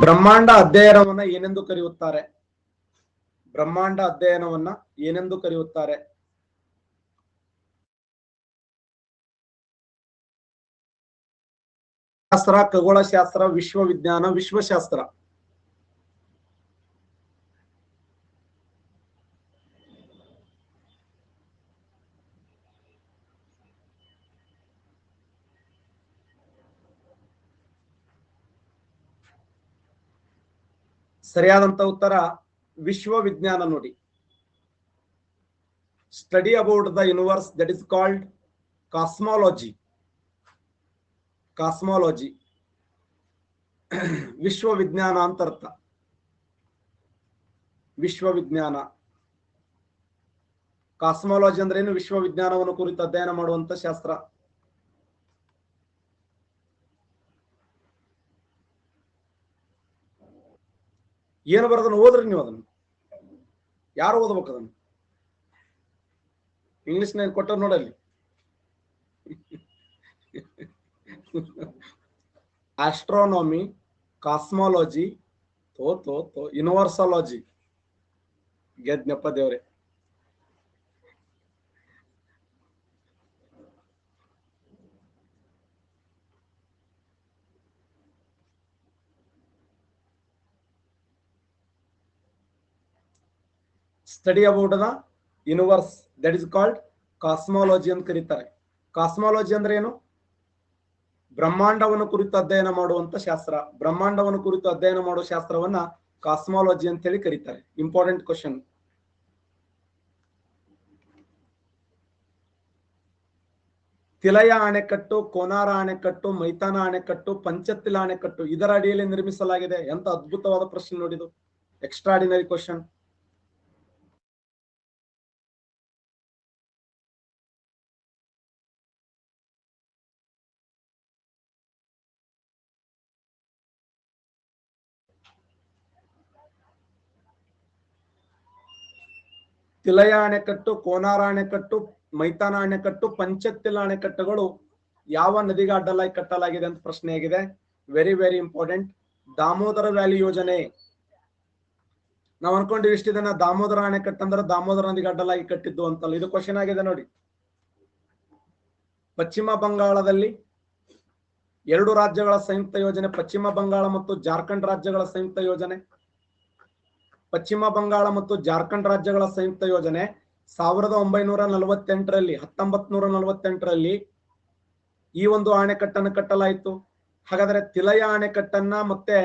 ಬ್ರಹ್ಮಾಂಡ ಅಧ್ಯಯನವನ್ನ ಏನೆಂದು ಕರೆಯುತ್ತಾರೆ? ಬ್ರಹ್ಮಾಂಡ ಅಧ್ಯಯನವನ್ನ ಏನೆಂದು ಕರೆಯುತ್ತಾರೆ? ಶಾಸ್ತ್ರ, ಖಗೋಳಶಾಸ್ತ್ರ, ವಿಶ್ವವಿಜ್ಞಾನ, ವಿಶ್ವಶಾಸ್ತ್ರ. ಸರಿಯಾದಂತ ಉತ್ತರ ವಿಶ್ವವಿಜ್ಞಾನ ನೋಡಿ. Study about the universe, that is called cosmology. Cosmology ವಿಶ್ವವಿಜ್ಞಾನ ಅಂತ ಅರ್ಥ. ವಿಶ್ವವಿಜ್ಞಾನ, ಕಾಸ್ಮಾಲಜಿ ಅಂದ್ರೆ ಏನು? ವಿಶ್ವವಿಜ್ಞಾನವನ್ನು ಕುರಿತು ಅಧ್ಯಯನ ಮಾಡುವಂತ ಶಾಸ್ತ್ರ. ಏನು ಬರೋದನ್ನು ಓದ್ರಿ ನೀವು. ಅದನ್ನು ಯಾರು ಓದ್ಬೇಕು? ಅದನ್ನು ಇಂಗ್ಲಿಷ್ ನಲ್ಲಿ ಕೊಟ್ಟರು ನೋಡಲ್ಲಿ. ಆಸ್ಟ್ರೋನಾಮಿ, ಕಾಸ್ಮಾಲಜಿ, ಯೂನಿವರ್ಸಾಲಜಿ. ಗೆದ್ನಪ್ಪ ದೇವ್ರೆ. Study about the universe, that is called cosmology ಅಂತ ಕರೀತಾರೆ. ಕಾಸ್ಮಾಲಜಿ ಅಂದ್ರೆ ಏನು? ಬ್ರಹ್ಮಾಂಡವನ್ನು ಕುರಿತು ಅಧ್ಯಯನ ಮಾಡುವಂತ ಶಾಸ್ತ್ರ. ಬ್ರಹ್ಮಾಂಡವನ್ನು ಕುರಿತು ಅಧ್ಯಯನ ಮಾಡುವ ಶಾಸ್ತ್ರವನ್ನ ಕಾಸ್ಮಾಲಜಿ ಅಂತ ಹೇಳಿ ಕರೀತಾರೆ. Important question. ತಿಲಯ ಅಣೆಕಟ್ಟು, ಕೋನಾರ ಅಣೆಕಟ್ಟು, ಮೈತಾನ ಅಣೆಕಟ್ಟು, ಪಂಚತಿಲ ಅಣೆಕಟ್ಟು ಇದರ ಅಡಿಯಲ್ಲಿ ನಿರ್ಮಿಸಲಾಗಿದೆ. ಎಂತ ಅದ್ಭುತವಾದ ಪ್ರಶ್ನೆ ನೋಡಿದು. Extraordinary question. ತಿಲಯ ಅಣೆಕಟ್ಟು, ಕೋನಾರ ಅಣೆಕಟ್ಟು, ಮೈತಾನ ಅಣೆಕಟ್ಟು, ಪಂಚತಿಲ ಅಣೆಕಟ್ಟುಗಳು ಯಾವ ನದಿಗೆ ಅಡ್ಡಲಾಗಿ ಕಟ್ಟಲಾಗಿದೆ ಅಂತ ಪ್ರಶ್ನೆ ಆಗಿದೆ. Very very important. Damodar valley ಯೋಜನೆ. ನಾವು ಅನ್ಕೊಂಡಿವಿ ಇಷ್ಟ ದಿನ ದಾಮೋದರ ಅಣೆಕಟ್ಟು ಅಂದ್ರೆ ದಾಮೋದರ ನದಿಗೆ ಅಡ್ಡಲಾಗಿ ಕಟ್ಟಿದ್ದು ಅಂತಲ್ಲ. ಇದು ಕ್ವಶನ್ ಆಗಿದೆ ನೋಡಿ. ಪಶ್ಚಿಮ ಬಂಗಾಳದಲ್ಲಿ 2 ರಾಜ್ಯಗಳ ಸಂಯುಕ್ತ ಯೋಜನೆ, ಪಶ್ಚಿಮ ಬಂಗಾಳ ಮತ್ತು ಜಾರ್ಖಂಡ್ ರಾಜ್ಯಗಳ ಸಂಯುಕ್ತ ಯೋಜನೆ. ಪಶ್ಚಿಮ ಬಂಗಾಳ ಮತ್ತು ಜಾರ್ಖಂಡ್ ರಾಜ್ಯಗಳ ಸಂಯುಕ್ತ ಯೋಜನೆ 1948ರಲ್ಲಿ 1948ರಲ್ಲಿ ಈ ಒಂದು ಅಣೆಕಟ್ಟನ್ನು ಕಟ್ಟಲಾಯಿತು. ಹಾಗಾದ್ರೆ ತಿಲಯ ಅಣೆಕಟ್ಟನ್ನ ಮತ್ತೆ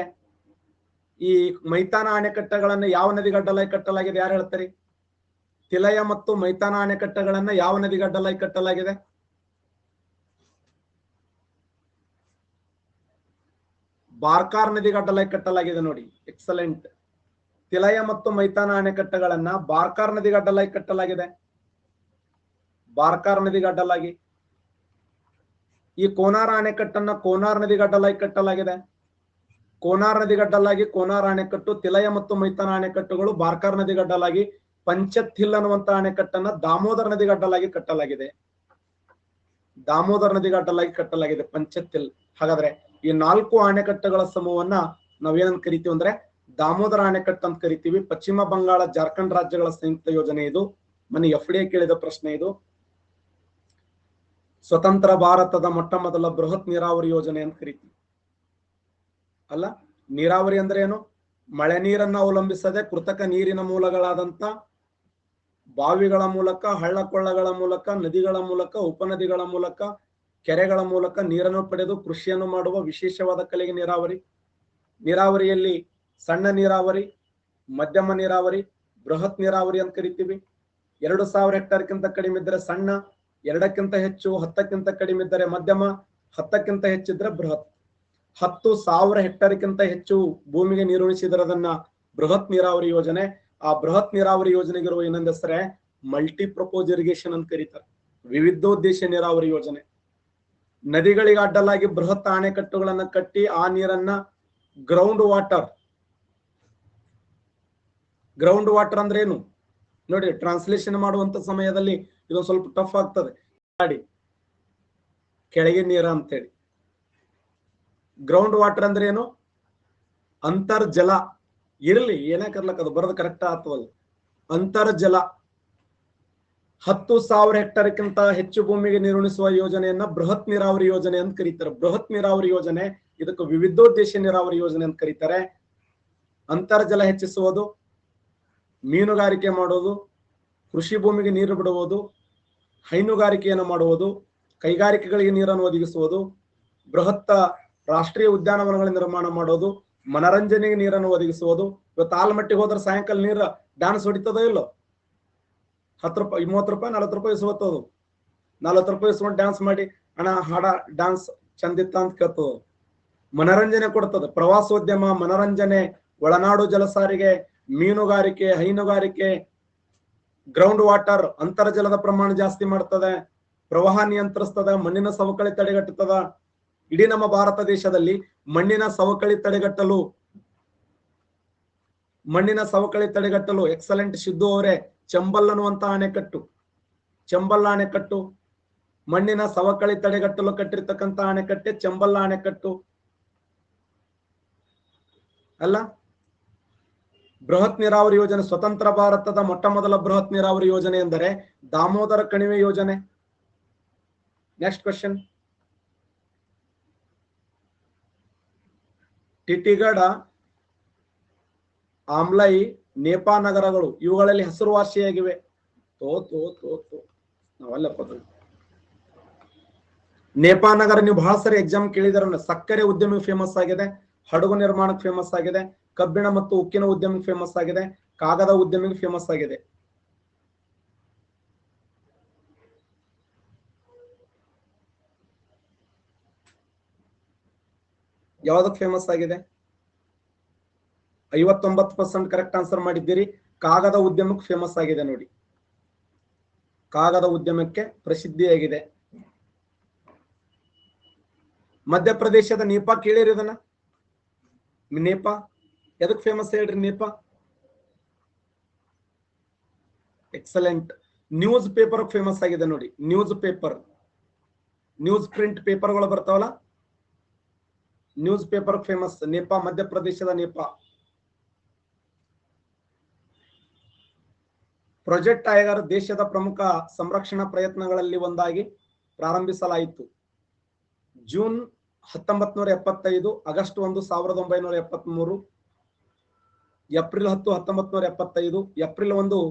ಈ ಮೈತಾನ ಅಣೆಕಟ್ಟುಗಳನ್ನ ಯಾವ ನದಿಗೆ ಅಡ್ಡಲಾಗಿ ಕಟ್ಟಲಾಗಿದೆ? ಯಾರು ಹೇಳ್ತಾರೆ? ತಿಲಯ ಮತ್ತು ಮೈತಾನ ಅಣೆಕಟ್ಟುಗಳನ್ನ ಯಾವ ನದಿಗೆ ಅಡ್ಡಲಾಗಿ ಕಟ್ಟಲಾಗಿದೆ? ಬಾರ್ಕಾರ್ ನದಿಗೆ ಅಡ್ಡಲಾಗಿ ಕಟ್ಟಲಾಗಿದೆ ನೋಡಿ. ಎಕ್ಸಲೆಂಟ್. ತಿಲಯ ಮತ್ತು ಮೈತಾನ ಅಣೆಕಟ್ಟುಗಳನ್ನ ಬಾರ್ಕಾರ್ ನದಿಗೆ ಅಡ್ಡಲಾಗಿ ಕಟ್ಟಲಾಗಿದೆ. ಬಾರ್ಕಾರ್ ನದಿಗೆ ಅಡ್ಡಲಾಗಿ. ಈ ಕೋನಾರ ಅಣೆಕಟ್ಟನ್ನ ಕೋನಾರ್ ನದಿಗೆ ಅಡ್ಡಲಾಗಿ ಕಟ್ಟಲಾಗಿದೆ. ಕೋನಾರ್ ನದಿಗೆ ಅಡ್ಡಲಾಗಿ ಕೋನಾರ್ ಅಣೆಕಟ್ಟು, ತಿಲಯ ಮತ್ತು ಮೈತಾನ ಅಣೆಕಟ್ಟುಗಳು ಬಾರ್ಕಾರ್ ನದಿಗೆ ಅಡ್ಡಲಾಗಿ, ಪಂಚತಿಲ್ ಅನ್ನುವಂತ ಅಣೆಕಟ್ಟನ್ನ ದಾಮೋದರ ನದಿಗೆ ಅಡ್ಡಲಾಗಿ ಕಟ್ಟಲಾಗಿದೆ. ದಾಮೋದರ ನದಿಗೆ ಅಡ್ಡಲಾಗಿ ಕಟ್ಟಲಾಗಿದೆ ಪಂಚತಿಲ್. ಹಾಗಾದ್ರೆ ಈ 4 ಅಣೆಕಟ್ಟುಗಳ ಸಮೂಹವನ್ನ ನಾವೇನಂತ ಕರಿತೀವಿ ಅಂದ್ರೆ ದಾಮೋದರ ಅಣೆಕಟ್ಟು ಅಂತ ಕರಿತೀವಿ. ಪಶ್ಚಿಮ ಬಂಗಾಳ ಜಾರ್ಖಂಡ್ ರಾಜ್ಯಗಳ ಸಂಯುಕ್ತ ಯೋಜನೆ ಇದು. ಮನೆ ಎಫ್ಡಿಎ ಕೇಳಿದ ಪ್ರಶ್ನೆ ಇದು. ಸ್ವತಂತ್ರ ಭಾರತದ ಮೊಟ್ಟ ಮೊದಲ ಬೃಹತ್ ನೀರಾವರಿ ಯೋಜನೆ ಅಂತ ಕರಿತೀವಿ ಅಲ್ಲ. ನೀರಾವರಿ ಅಂದ್ರೆ ಏನು? ಮಳೆ ನೀರನ್ನ ಅವಲಂಬಿಸದೆ ಕೃತಕ ನೀರಿನ ಮೂಲಗಳಾದಂತ ಬಾವಿಗಳ ಮೂಲಕ, ಹಳ್ಳಕೊಳ್ಳಗಳ ಮೂಲಕ, ನದಿಗಳ ಮೂಲಕ, ಉಪನದಿಗಳ ಮೂಲಕ, ಕೆರೆಗಳ ಮೂಲಕ ನೀರನ್ನು ಪಡೆದು ಕೃಷಿಯನ್ನು ಮಾಡುವ ವಿಶೇಷವಾದ ಕಲೆಗೆ ನೀರಾವರಿ. ನೀರಾವರಿಯಲ್ಲಿ ಸಣ್ಣ ನೀರಾವರಿ, ಮಧ್ಯಮ ನೀರಾವರಿ, ಬೃಹತ್ ನೀರಾವರಿ ಅಂತ ಕರಿತೀವಿ. 2000 ಹೆಕ್ಟೇರ್ಕ್ಕಿಂತ ಕಡಿಮೆ ಇದ್ದರೆ ಸಣ್ಣ, 2ಕ್ಕಿಂತ ಹೆಚ್ಚು, 10ಕ್ಕಿಂತ ಕಡಿಮೆ ಇದ್ದರೆ ಮಧ್ಯಮ, 10ಕ್ಕಿಂತ ಹೆಚ್ಚಿದ್ರೆ ಬೃಹತ್. 10,000 ಹೆಕ್ಟೇರ್ಕ್ಕಿಂತ ಹೆಚ್ಚು ಭೂಮಿಗೆ ನೀರುಣಿಸಿದರದನ್ನ ಬೃಹತ್ ನೀರಾವರಿ ಯೋಜನೆ. ಆ ಬೃಹತ್ ನೀರಾವರಿ ಯೋಜನೆಗಿರುವ ಇನ್ನೊಂದು ಹೆಸರೇ ಮಲ್ಟಿಪರ್ಪೋಸ್ ಇರಿಗೇಷನ್ ಅಂತ ಕರೀತಾರೆ. ವಿವಿಧೋದ್ದೇಶ ನೀರಾವರಿ ಯೋಜನೆ. ನದಿಗಳಿಗೆ ಅಡ್ಡಲಾಗಿ ಬೃಹತ್ ಅಣೆಕಟ್ಟುಗಳನ್ನ ಕಟ್ಟಿ ಆ ನೀರನ್ನ ಗ್ರೌಂಡ್ ವಾಟರ್. ಗ್ರೌಂಡ್ ವಾಟರ್ ಅಂದ್ರೆ ಏನು ನೋಡಿ. ಟ್ರಾನ್ಸ್ಲೇಷನ್ ಮಾಡುವಂತ ಸಮಯದಲ್ಲಿ ಇದೊಂದು ಸ್ವಲ್ಪ ಟಫ್ ಆಗ್ತದೆ. ಕೆಳಗಿನ ನೀರ ಅಂತೇಳಿ. ಗ್ರೌಂಡ್ ವಾಟರ್ ಅಂದ್ರೆ ಏನು? ಅಂತರ್ಜಲ ಇರ್ಲಿ, ಏನೇ ಕರ್ಲಕ್ ಅದು ಬರೋದು ಕರೆಕ್ಟ್ ಆತವಲ್ಲ. ಅಂತರ್ಜಲ 10,000 ಹೆಕ್ಟೇರ್ಕ್ಕಿಂತ ಹೆಚ್ಚು ಭೂಮಿಗೆ ನೀರುಣಿಸುವ ಯೋಜನೆಯನ್ನ ಬೃಹತ್ ನೀರಾವರಿ ಯೋಜನೆ ಅಂತ ಕರೀತಾರೆ. ಬೃಹತ್ ನೀರಾವರಿ ಯೋಜನೆ, ಇದಕ್ಕೆ ವಿವಿಧೋದ್ದೇಶ ನೀರಾವರಿ ಯೋಜನೆ ಅಂತ ಕರೀತಾರೆ. ಅಂತರ್ಜಲ ಹೆಚ್ಚಿಸುವುದು, ಮೀನುಗಾರಿಕೆ ಮಾಡುವುದು, ಕೃಷಿ ಭೂಮಿಗೆ ನೀರು ಬಿಡುವುದು, ಹೈನುಗಾರಿಕೆಯನ್ನು ಮಾಡುವುದು, ಕೈಗಾರಿಕೆಗಳಿಗೆ ನೀರನ್ನು ಒದಗಿಸುವುದು, ಬೃಹತ್ ರಾಷ್ಟ್ರೀಯ ಉದ್ಯಾನವನಗಳ ನಿರ್ಮಾಣ ಮಾಡೋದು, ಮನರಂಜನೆಗೆ ನೀರನ್ನು ಒದಗಿಸುವುದು. ಇವತ್ತು ಆಲ್ಮಟ್ಟಿಗೆ ಹೋದ್ರೆ ಸಾಯಂಕಾಲ ನೀರು ಡ್ಯಾನ್ಸ್ ಹೊಡಿತದೋ ಇಲ್ಲೋ, 10 ರೂಪಾಯಿ 30 ರೂಪಾಯಿ 40 ರೂಪಾಯಿ ಇಸ್ಕೊತದು. 40 ರೂಪಾಯಿ ಇಸ್ಕೊಂಡು ಡ್ಯಾನ್ಸ್ ಮಾಡಿ ಅಣ್ಣ ಹಾಡ ಡ್ಯಾನ್ಸ್ ಚಂದಿತ್ತ ಅಂತ ಕೇಳ್ತದ. ಮನರಂಜನೆ ಕೊಡ್ತದೆ. ಪ್ರವಾಸೋದ್ಯಮ, ಮನರಂಜನೆ, ಒಳನಾಡು ಜಲಸಾರಿಗೆ, ಮೀನುಗಾರಿಕೆ, ಹೈನುಗಾರಿಕೆ, ಗ್ರೌಂಡ್ ವಾಟರ್, ಅಂತರ್ಜಲದ ಪ್ರಮಾಣ ಜಾಸ್ತಿ ಮಾಡ್ತದೆ, ಪ್ರವಾಹ ನಿಯಂತ್ರಿಸ್ತದೆ, ಮಣ್ಣಿನ ಸವಕಳಿ ತಡೆಗಟ್ಟುತ್ತದ. ಇಡೀ ನಮ್ಮ ಭಾರತ ದೇಶದಲ್ಲಿ ಮಣ್ಣಿನ ಸವಕಳಿ ತಡೆಗಟ್ಟಲು ಎಕ್ಸಲೆಂಟ್ ಸಿದ್ದು ಅವರೇ ಚಂಬಲ್ ಅನ್ನುವಂತ ಚಂಬಲ್ ಅಣೆಕಟ್ಟು, ಮಣ್ಣಿನ ಸವಕಳಿ ತಡೆಗಟ್ಟಲು ಕಟ್ಟಿರ್ತಕ್ಕಂಥ ಅಣೆಕಟ್ಟೆ ಚಂಬಲ್ ಅಣೆಕಟ್ಟು ಅಲ್ಲ. ಬೃಹತ್ ನೀರಾವರಿ ಯೋಜನೆ, ಸ್ವತಂತ್ರ ಭಾರತದ ಮೊಟ್ಟ ಮೊದಲ ಬೃಹತ್ ನೀರಾವರಿ ಯೋಜನೆ ಎಂದರೆ ದಾಮೋದರ ಕಣಿವೆ ಯೋಜನೆ. Next question. ಟಿಟಿಗಢ, ಆಮ್ಲೈ, ನೇಪಾ ನಗರಗಳು ಇವುಗಳಲ್ಲಿ ಹೆಸರುವಾಸಿಯಾಗಿವೆ. ನೇಪಾ ನಗರ ನೀವು ಬಹಳ ಸರಿ ಎಕ್ಸಾಮ್ ಕೇಳಿದಾರ. ಸಕ್ಕರೆ ಉದ್ಯಮ ಫೇಮಸ್ ಆಗಿದೆ, ಹಡಗು ನಿರ್ಮಾಣಕ್ಕೆ ಫೇಮಸ್ ಆಗಿದೆ, ಕಬ್ಬಿಣ ಮತ್ತು ಉಕ್ಕಿನ ಉದ್ಯಮಕ್ಕೆ ಫೇಮಸ್ ಆಗಿದೆ, ಕಾಗದ ಉದ್ಯಮಿಗೆ ಫೇಮಸ್ ಆಗಿದೆ. ಯಾವ್ದಕ್ಕೆ ಫೇಮಸ್ ಆಗಿದೆ? 59% ಕರೆಕ್ಟ್ ಆನ್ಸರ್ ಮಾಡಿದ್ದೀರಿ. ಕಾಗದ ಉದ್ಯಮಕ್ಕೆ ಫೇಮಸ್ ಆಗಿದೆ ನೋಡಿ, ಕಾಗದ ಉದ್ಯಮಕ್ಕೆ ಪ್ರಸಿದ್ಧಿಯಾಗಿದೆ. ಮಧ್ಯಪ್ರದೇಶದ ನೇಪಾ ಕೇಳಿರಿ ಇದನ್ನ? ನೇಪಾ ಎದಕ್ ಫೇಮಸ್ ಹೇಳ್ರಿ? Nepa excellent. News paper famous ಆಗಿದೆ ನೋಡಿ. ನ್ಯೂಸ್ ಪೇಪರ್, ನ್ಯೂಸ್ ಪ್ರಿಂಟ್ ಪೇಪರ್ಗಳು ಬರ್ತಾವಲ್ಲ, ನ್ಯೂಸ್ ಪೇಪರ್ ಫೇಮಸ್ ನೇಪಾ, ಮಧ್ಯಪ್ರದೇಶದ ನೇಪಾ. ಪ್ರಾಜೆಕ್ಟ್ ಟೈಗರ್ ದೇಶದ ಪ್ರಮುಖ ಸಂರಕ್ಷಣಾ ಪ್ರಯತ್ನಗಳಲ್ಲಿ ಒಂದಾಗಿ ಪ್ರಾರಂಭಿಸಲಾಯಿತು. June 1975, August 1, 1973, April 10, 1975, April 1,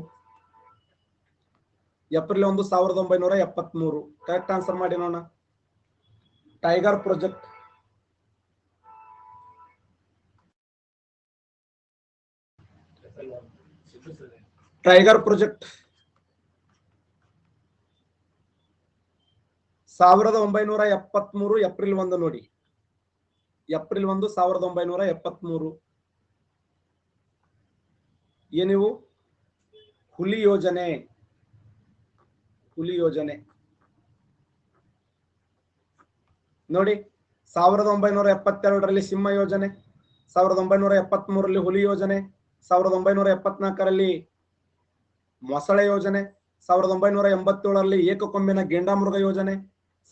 1973. Correct answer ಮಾಡಿ ನೋಡೋಣ. Tiger project tiger project 1973 April 1 ನೋಡಿ. ಏಪ್ರಿಲ್ 1, 1973. ಏನಿವು? ಹುಲಿ ಯೋಜನೆ. ಹುಲಿ ಯೋಜನೆ ನೋಡಿ. 1972ರಲ್ಲಿ ಸಿಂಹ ಯೋಜನೆ, 1973ರಲ್ಲಿ ಹುಲಿ ಯೋಜನೆ, 1974ರಲ್ಲಿ ಮೊಸಳೆ ಯೋಜನೆ, 1987ರಲ್ಲಿ ಏಕಕೊಂಬಿನ ಗೇಂಡಾಮೃಗ ಯೋಜನೆ,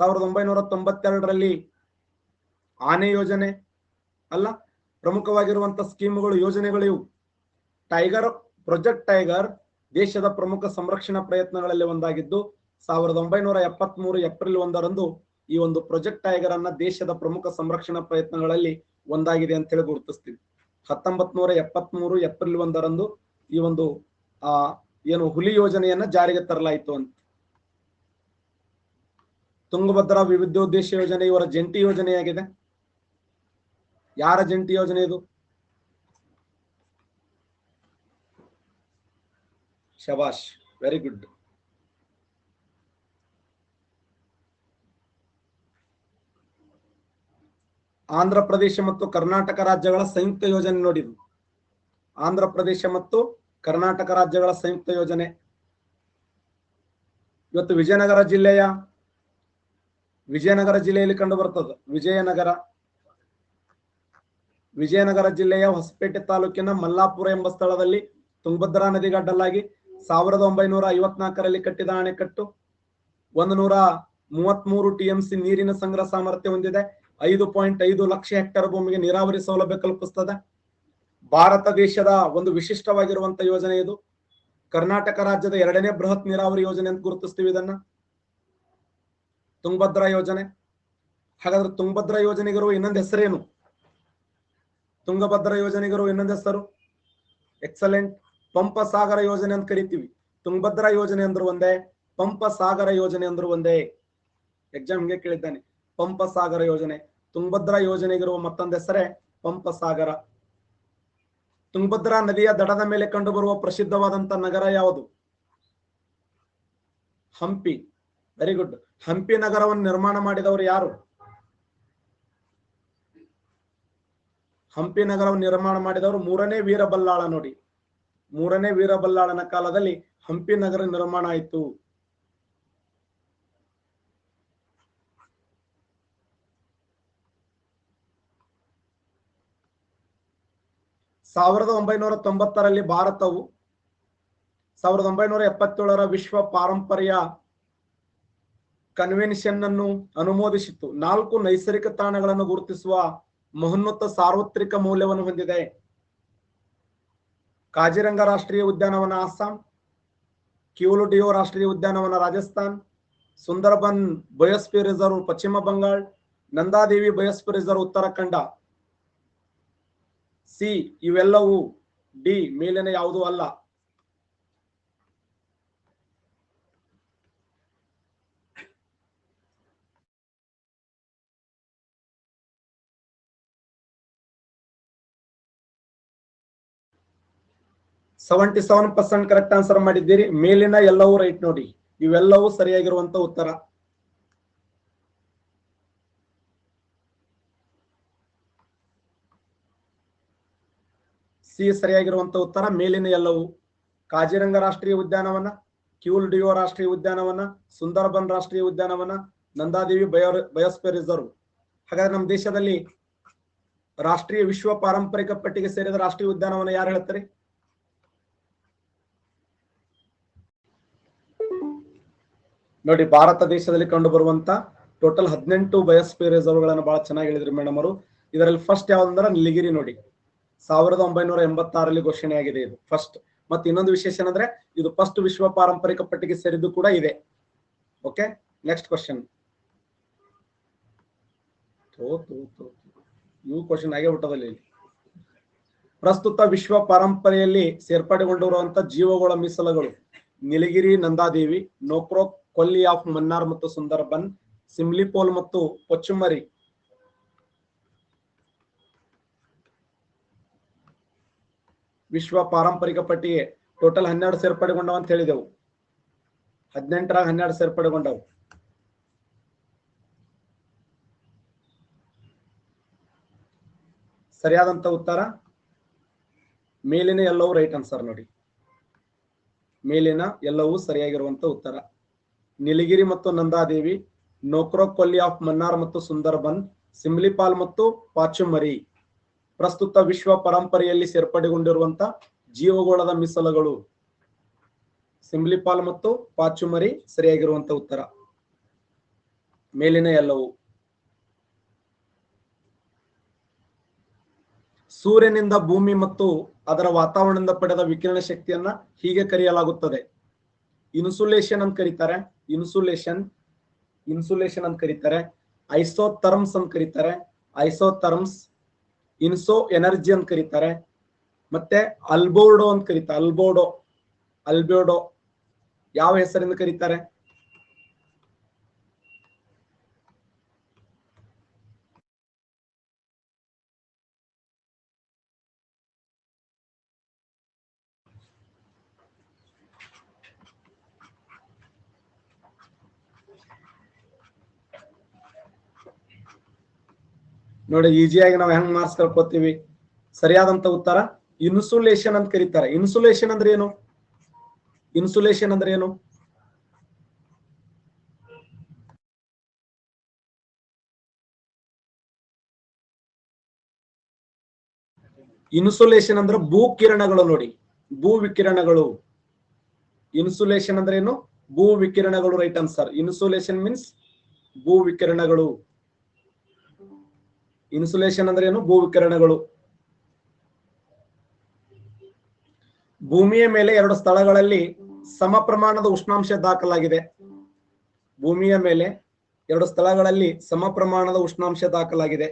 1992ರಲ್ಲಿ ಆನೆ ಯೋಜನೆ ಅಲ್ಲ. ಪ್ರಮುಖವಾಗಿರುವಂತಹ ಸ್ಕೀಮ್ಗಳು, ಯೋಜನೆಗಳು ಇವು. ಟೈಗರ್ ಪ್ರಾಜೆಕ್ಟ್ ಟೈಗರ್ ದೇಶದ ಪ್ರಮುಖ ಸಂರಕ್ಷಣಾ ಪ್ರಯತ್ನಗಳಲ್ಲಿ ಒಂದಾಗಿದ್ದು 1973 ಏಪ್ರಿಲ್ 1ರಂದು ಈ ಒಂದು ಪ್ರಾಜೆಕ್ಟ್ ಟೈಗರ್ ಅನ್ನ ದೇಶದ ಪ್ರಮುಖ ಸಂರಕ್ಷಣಾ ಪ್ರಯತ್ನಗಳಲ್ಲಿ ಒಂದಾಗಿದೆ ಅಂತ ಹೇಳಿ ಗುರುತಿಸ್ತೀವಿ. 1973 ಏಪ್ರಿಲ್ 1ರಂದು ಈ ಒಂದು ಏನು ಹುಲಿ ಯೋಜನೆಯನ್ನ ಜಾರಿಗೆ ತರಲಾಯಿತು ಅಂತ. ತುಂಗಭದ್ರಾ ವಿವಿಧೋದ್ದೇಶ ಯೋಜನೆ ಇವರ ಜಂಟಿ ಯೋಜನೆಯಾಗಿದೆ. ಯಾರ ಜಂಟಿ ಯೋಜನೆ ಇದು? ಶಬಾಷ್, ವೆರಿ ಗುಡ್. ಆಂಧ್ರ ಪ್ರದೇಶ ಮತ್ತು ಕರ್ನಾಟಕ ರಾಜ್ಯಗಳ ಸಂಯುಕ್ತ ಯೋಜನೆ ನೋಡಿ. ಆಂಧ್ರ ಪ್ರದೇಶ ಮತ್ತು ಕರ್ನಾಟಕ ರಾಜ್ಯಗಳ ಸಂಯುಕ್ತ ಯೋಜನೆ. ಇವತ್ತು ವಿಜಯನಗರ ಜಿಲ್ಲೆಯಲ್ಲಿ ಕಂಡು ಬರ್ತದೆ. ವಿಜಯನಗರ ಜಿಲ್ಲೆಯ ಹೊಸಪೇಟೆ ತಾಲೂಕಿನ ಮಲ್ಲಾಪುರ ಎಂಬ ಸ್ಥಳದಲ್ಲಿ ತುಂಗಭದ್ರಾ ನದಿಗೆ ಅಡ್ಡಲಾಗಿ 1954ರಲ್ಲಿ ಕಟ್ಟಿದ ಅಣೆಕಟ್ಟು 133 TMC ನೀರಿನ ಸಂಗ್ರಹ ಸಾಮರ್ಥ್ಯ ಹೊಂದಿದೆ. 5.5 ಲಕ್ಷ ಹೆಕ್ಟೇರ್ ಭೂಮಿಗೆ ನೀರಾವರಿ ಸೌಲಭ್ಯ ಕಲ್ಪಿಸ್ತದೆ. ಭಾರತ ದೇಶದ ಒಂದು ವಿಶಿಷ್ಟವಾಗಿರುವಂತ ಯೋಜನೆ ಇದು. ಕರ್ನಾಟಕ ರಾಜ್ಯದ 2ನೇ ಬೃಹತ್ ನೀರಾವರಿ ಯೋಜನೆ ಅಂತ ಗುರುತಿಸ್ತೀವಿ ಇದನ್ನ, ತುಂಗಭದ್ರಾ ಯೋಜನೆ. ಹಾಗಾದ್ರೆ ತುಂಗಭದ್ರಾ ಯೋಜನೆಗಿರುವ ಇನ್ನೊಂದು ಹೆಸರೇನು? ತುಂಗಭದ್ರಾ ಯೋಜನೆಗಿರುವ ಇನ್ನೊಂದು ಹೆಸರು ಎಕ್ಸಲೆಂಟ್, ಪಂಪಸಾಗರ ಯೋಜನೆ ಅಂತ ಕರಿತೀವಿ. ತುಂಗಭದ್ರಾ ಯೋಜನೆ ಅಂದ್ರು ಒಂದೇ, ಪಂಪಸಾಗರ ಯೋಜನೆ ಅಂದ್ರು ಒಂದೇ. ಎಕ್ಸಾಮ್ ಹಿಂಗೆ ಕೇಳಿದ್ದಾನೆ, ಪಂಪಸಾಗರ ಯೋಜನೆ. ತುಂಗಭದ್ರಾ ಯೋಜನೆಗಿರುವ ಮತ್ತೊಂದು ಹೆಸರೇ ಪಂಪಸಾಗರ. ತುಂಗಭದ್ರಾ ನದಿಯ ದಡದ ಮೇಲೆ ಕಂಡುಬರುವ ಪ್ರಸಿದ್ಧವಾದಂತ ನಗರ ಯಾವುದು? ಹಂಪಿ. Very good. ಹಂಪಿ ನಗರವನ್ನು ನಿರ್ಮಾಣ ಮಾಡಿದವರು ಯಾರು? ಹಂಪಿ ನಗರವನ್ನು ನಿರ್ಮಾಣ ಮಾಡಿದವರು 3ನೇ ವೀರಬಲ್ಲಾಳ. ನೋಡಿ, 3ನೇ ವೀರಬಲ್ಲಾಳನ ಕಾಲದಲ್ಲಿ ಹಂಪಿ ನಗರ ನಿರ್ಮಾಣ ಆಯಿತು. ಸಾವಿರದ 1990ರಲ್ಲಿ ಭಾರತವು 1977ರ ವಿಶ್ವ ಪಾರಂಪರ್ಯ ಕನ್ವೆನ್ಷನ್ ಅನ್ನು ಅನುಮೋದಿಸಿತ್ತು. 4 ನೈಸರ್ಗಿಕ ತಾಣಗಳನ್ನು ಗುರುತಿಸುವ ಮಹೋನ್ನತ ಸಾರ್ವತ್ರಿಕ ಮೌಲ್ಯವನ್ನು ಹೊಂದಿದೆ. ಕಾಜಿರಂಗ ರಾಷ್ಟ್ರೀಯ ಉದ್ಯಾನವನ ಅಸ್ಸಾಂ, ಕ್ಯೂಲುಡಿಯೋ ರಾಷ್ಟ್ರೀಯ ಉದ್ಯಾನವನ Rajasthan, Sundarban biosphere reserve Pashchima Bangala, Nandadevi biosphere reserve Uttarakhand. C ಇವೆಲ್ಲವೂ. ಡಿ ಮೇಲಿನ ಯಾವುದೂ ಅಲ್ಲ. %77 ಕರೆಕ್ಟ್ ಆನ್ಸರ್ ಮಾಡಿದ್ದೀರಿ. ಮೇಲಿನ ಎಲ್ಲವೂ ರೈಟ್. ನೋಡಿ, ಇವೆಲ್ಲವೂ ಸರಿಯಾಗಿರುವಂತ ಉತ್ತರ. ಸಿ ಸರಿಯಾಗಿರುವಂತ ಉತ್ತರ, ಮೇಲಿನ ಎಲ್ಲವೂ. ಕಾಜಿರಂಗ ರಾಷ್ಟ್ರೀಯ ಉದ್ಯಾನವನ, ಕ್ಯೂಲ್ಡಿಯೋ ರಾಷ್ಟ್ರೀಯ ಉದ್ಯಾನವನ, ಸುಂದರಬನ್ ರಾಷ್ಟ್ರೀಯ ಉದ್ಯಾನವನ, ನಂದಾದೇವಿ ಬಯೋಸ್ಫಿಯರ್ ರಿಸರ್ವ್. ಹಾಗಾದ್ರೆ ನಮ್ಮ ದೇಶದಲ್ಲಿ ರಾಷ್ಟ್ರೀಯ ವಿಶ್ವ ಪಾರಂಪರಿಕ ಪಟ್ಟಿಗೆ ಸೇರಿದ ರಾಷ್ಟ್ರೀಯ ಉದ್ಯಾನವನ ಯಾರು ಹೇಳ್ತಾರೆ? ನೋಡಿ, ಭಾರತ ದೇಶದಲ್ಲಿ ಕಂಡು ಬರುವಂತ ಟೋಟಲ್ 18 ಬಯೋಸ್ಫಿಯರ್ ರಿಸರ್ವ್ಗಳನ್ನು ಬಹಳ ಚೆನ್ನಾಗಿ ಹೇಳಿದ್ರಿ ಮೇಡಮ್ ಅವರು. ಇದರಲ್ಲಿ ಫಸ್ಟ್ ಯಾವ್ದಂದ್ರೆ ನೀಲಗಿರಿ. ನೋಡಿ, 1986ರಲ್ಲಿ ಘೋಷಣೆಯಾಗಿದೆ ಇದು ಫಸ್ಟ್. ಮತ್ತೆ ಇನ್ನೊಂದು ವಿಶೇಷ ಏನಂದ್ರೆ ಇದು ಫಸ್ಟ್ ವಿಶ್ವ ಪಾರಂಪರಿಕ ಪಟ್ಟಿಗೆ ಸೇರಿದ್ದು ಕೂಡ ಇದೆ. Okay, next question. ಇವು ಕ್ವಶನ್ ಆಗೇ ಬಿಟ್ಟದಲ್ಲಿ. ಪ್ರಸ್ತುತ ವಿಶ್ವ ಪಾರಂಪರೆಯಲ್ಲಿ ಸೇರ್ಪಡೆಗೊಂಡಿರುವಂತ ಜೀವಗಳ ಮೀಸಲುಗಳು: ನೀಲಗಿರಿ, ನಂದಾದೇವಿ, ನೋಕ್ರೋಕ್, ಕೊಲ್ಲಿ ಆಫ್ ಮನ್ನಾರ್ ಮತ್ತು ಸುಂದರಬನ್, ಸಿಮ್ಲಿಪೋಲ್ ಮತ್ತು ಪೊಚ್ಚುಮರಿ. ವಿಶ್ವ ಪಾರಂಪರಿಕ ಪಟ್ಟಿಗೆ ಟೋಟಲ್ 12 ಸೇರ್ಪಡೆಗೊಂಡವು ಅಂತ ಹೇಳಿದೆವು. 18ರಾಗ 12 ಸೇರ್ಪಡೆಗೊಂಡವು. ಸರಿಯಾದಂತ ಉತ್ತರ ಮೇಲಿನ ಎಲ್ಲವೂ ರೈಟ್ ಆನ್ಸರ್. ನೋಡಿ, ಮೇಲಿನ ಎಲ್ಲವೂ ಸರಿಯಾಗಿರುವಂತ ಉತ್ತರ. ನೀಲಗಿರಿ ಮತ್ತು ನಂದಾದೇವಿ, ನೋಕ್ರೋಕ್, ಕೊಲ್ಲಿ ಆಫ್ ಮನ್ನಾರ್ ಮತ್ತು ಸುಂದರಬನ್, ಸಿಮ್ಲಿಪಾಲ್ ಮತ್ತು ಪಾಚುಮರಿ ಪ್ರಸ್ತುತ ವಿಶ್ವ ಪರಂಪರೆಯಲ್ಲಿ ಸೇರ್ಪಡೆಗೊಂಡಿರುವಂತ ಜೀವಗೋಳದ ಮೀಸಲುಗಳು. ಸಿಮ್ಲಿಪಾಲ್ ಮತ್ತು ಪಾಚುಮರಿ ಸರಿಯಾಗಿರುವಂತ ಉತ್ತರ. ಮೇಲಿನ ಎಲ್ಲವೂ. ಸೂರ್ಯನಿಂದ ಭೂಮಿ ಮತ್ತು ಅದರ ವಾತಾವರಣದಿಂದ ಪಡೆದ ವಿಕಿರಣ ಶಕ್ತಿಯನ್ನ ಹೀಗೆ ಕರೆಯಲಾಗುತ್ತದೆ: ಇನ್ಸುಲೇಷನ್ ಅಂತ ಕರೀತಾರೆ, ಇನ್ಸುಲೇಷನ್ ಅಂತ ಕರೀತಾರೆ, ಐಸೋಥರ್ಮ್ಸ್ ಅಂತ ಕರೀತಾರೆ, ಐಸೋಥರ್ಮ್ಸ್, ಇನ್ಸೋ ಎನರ್ಜಿ ಅಂತ ಕರೀತಾರೆ, ಮತ್ತೆ ಅಲ್ಬೋರ್ಡೋ ಅಂತ ಕರೀತಾರೆ, ಅಲ್ಬೋರ್ಡೋ ಯಾವ ಹೆಸರಿಂದ ಕರೀತಾರೆ? ನೋಡಿ, ಈಸಿಯಾಗಿ ನಾವು ಹೆಂಗ್ ಮಾರ್ಕ್ಸ್ ಕಳ್ಕೊತೀವಿ. ಸರಿಯಾದಂತ ಉತ್ತರ ಇನ್ಸುಲೇಷನ್ ಅಂತ ಕರೀತಾರೆ. ಇನ್ಸುಲೇಷನ್ ಅಂದ್ರೆ ಏನು? ಇನ್ಸುಲೇಷನ್ ಅಂದ್ರೆ ಏನು? ಇನ್ಸುಲೇಷನ್ ಅಂದ್ರೆ ಭೂ ಕಿರಣಗಳು. ನೋಡಿ, ಭೂ ವಿಕಿರಣಗಳು. ಇನ್ಸುಲೇಷನ್ ಅಂದ್ರೆ ಏನು? ಭೂ ವಿಕಿರಣಗಳು. Right answer. ಇನ್ಸುಲೇಷನ್ ಮೀನ್ಸ್ ಭೂ ವಿಕಿರಣಗಳು. ಇನ್ಸುಲೇಷನ್ ಅಂದ್ರೆ ಏನು? ಭೂ ವಿಕಿರಣಗಳು. ಭೂಮಿಯ ಮೇಲೆ 2 ಸ್ಥಳಗಳಲ್ಲಿ ಸಮ ಪ್ರಮಾಣದ ಉಷ್ಣಾಂಶ ದಾಖಲಾಗಿದೆ. ಭೂಮಿಯ ಮೇಲೆ 2 ಸ್ಥಳಗಳಲ್ಲಿ ಸಮ ಪ್ರಮಾಣದ ಉಷ್ಣಾಂಶ ದಾಖಲಾಗಿದೆ.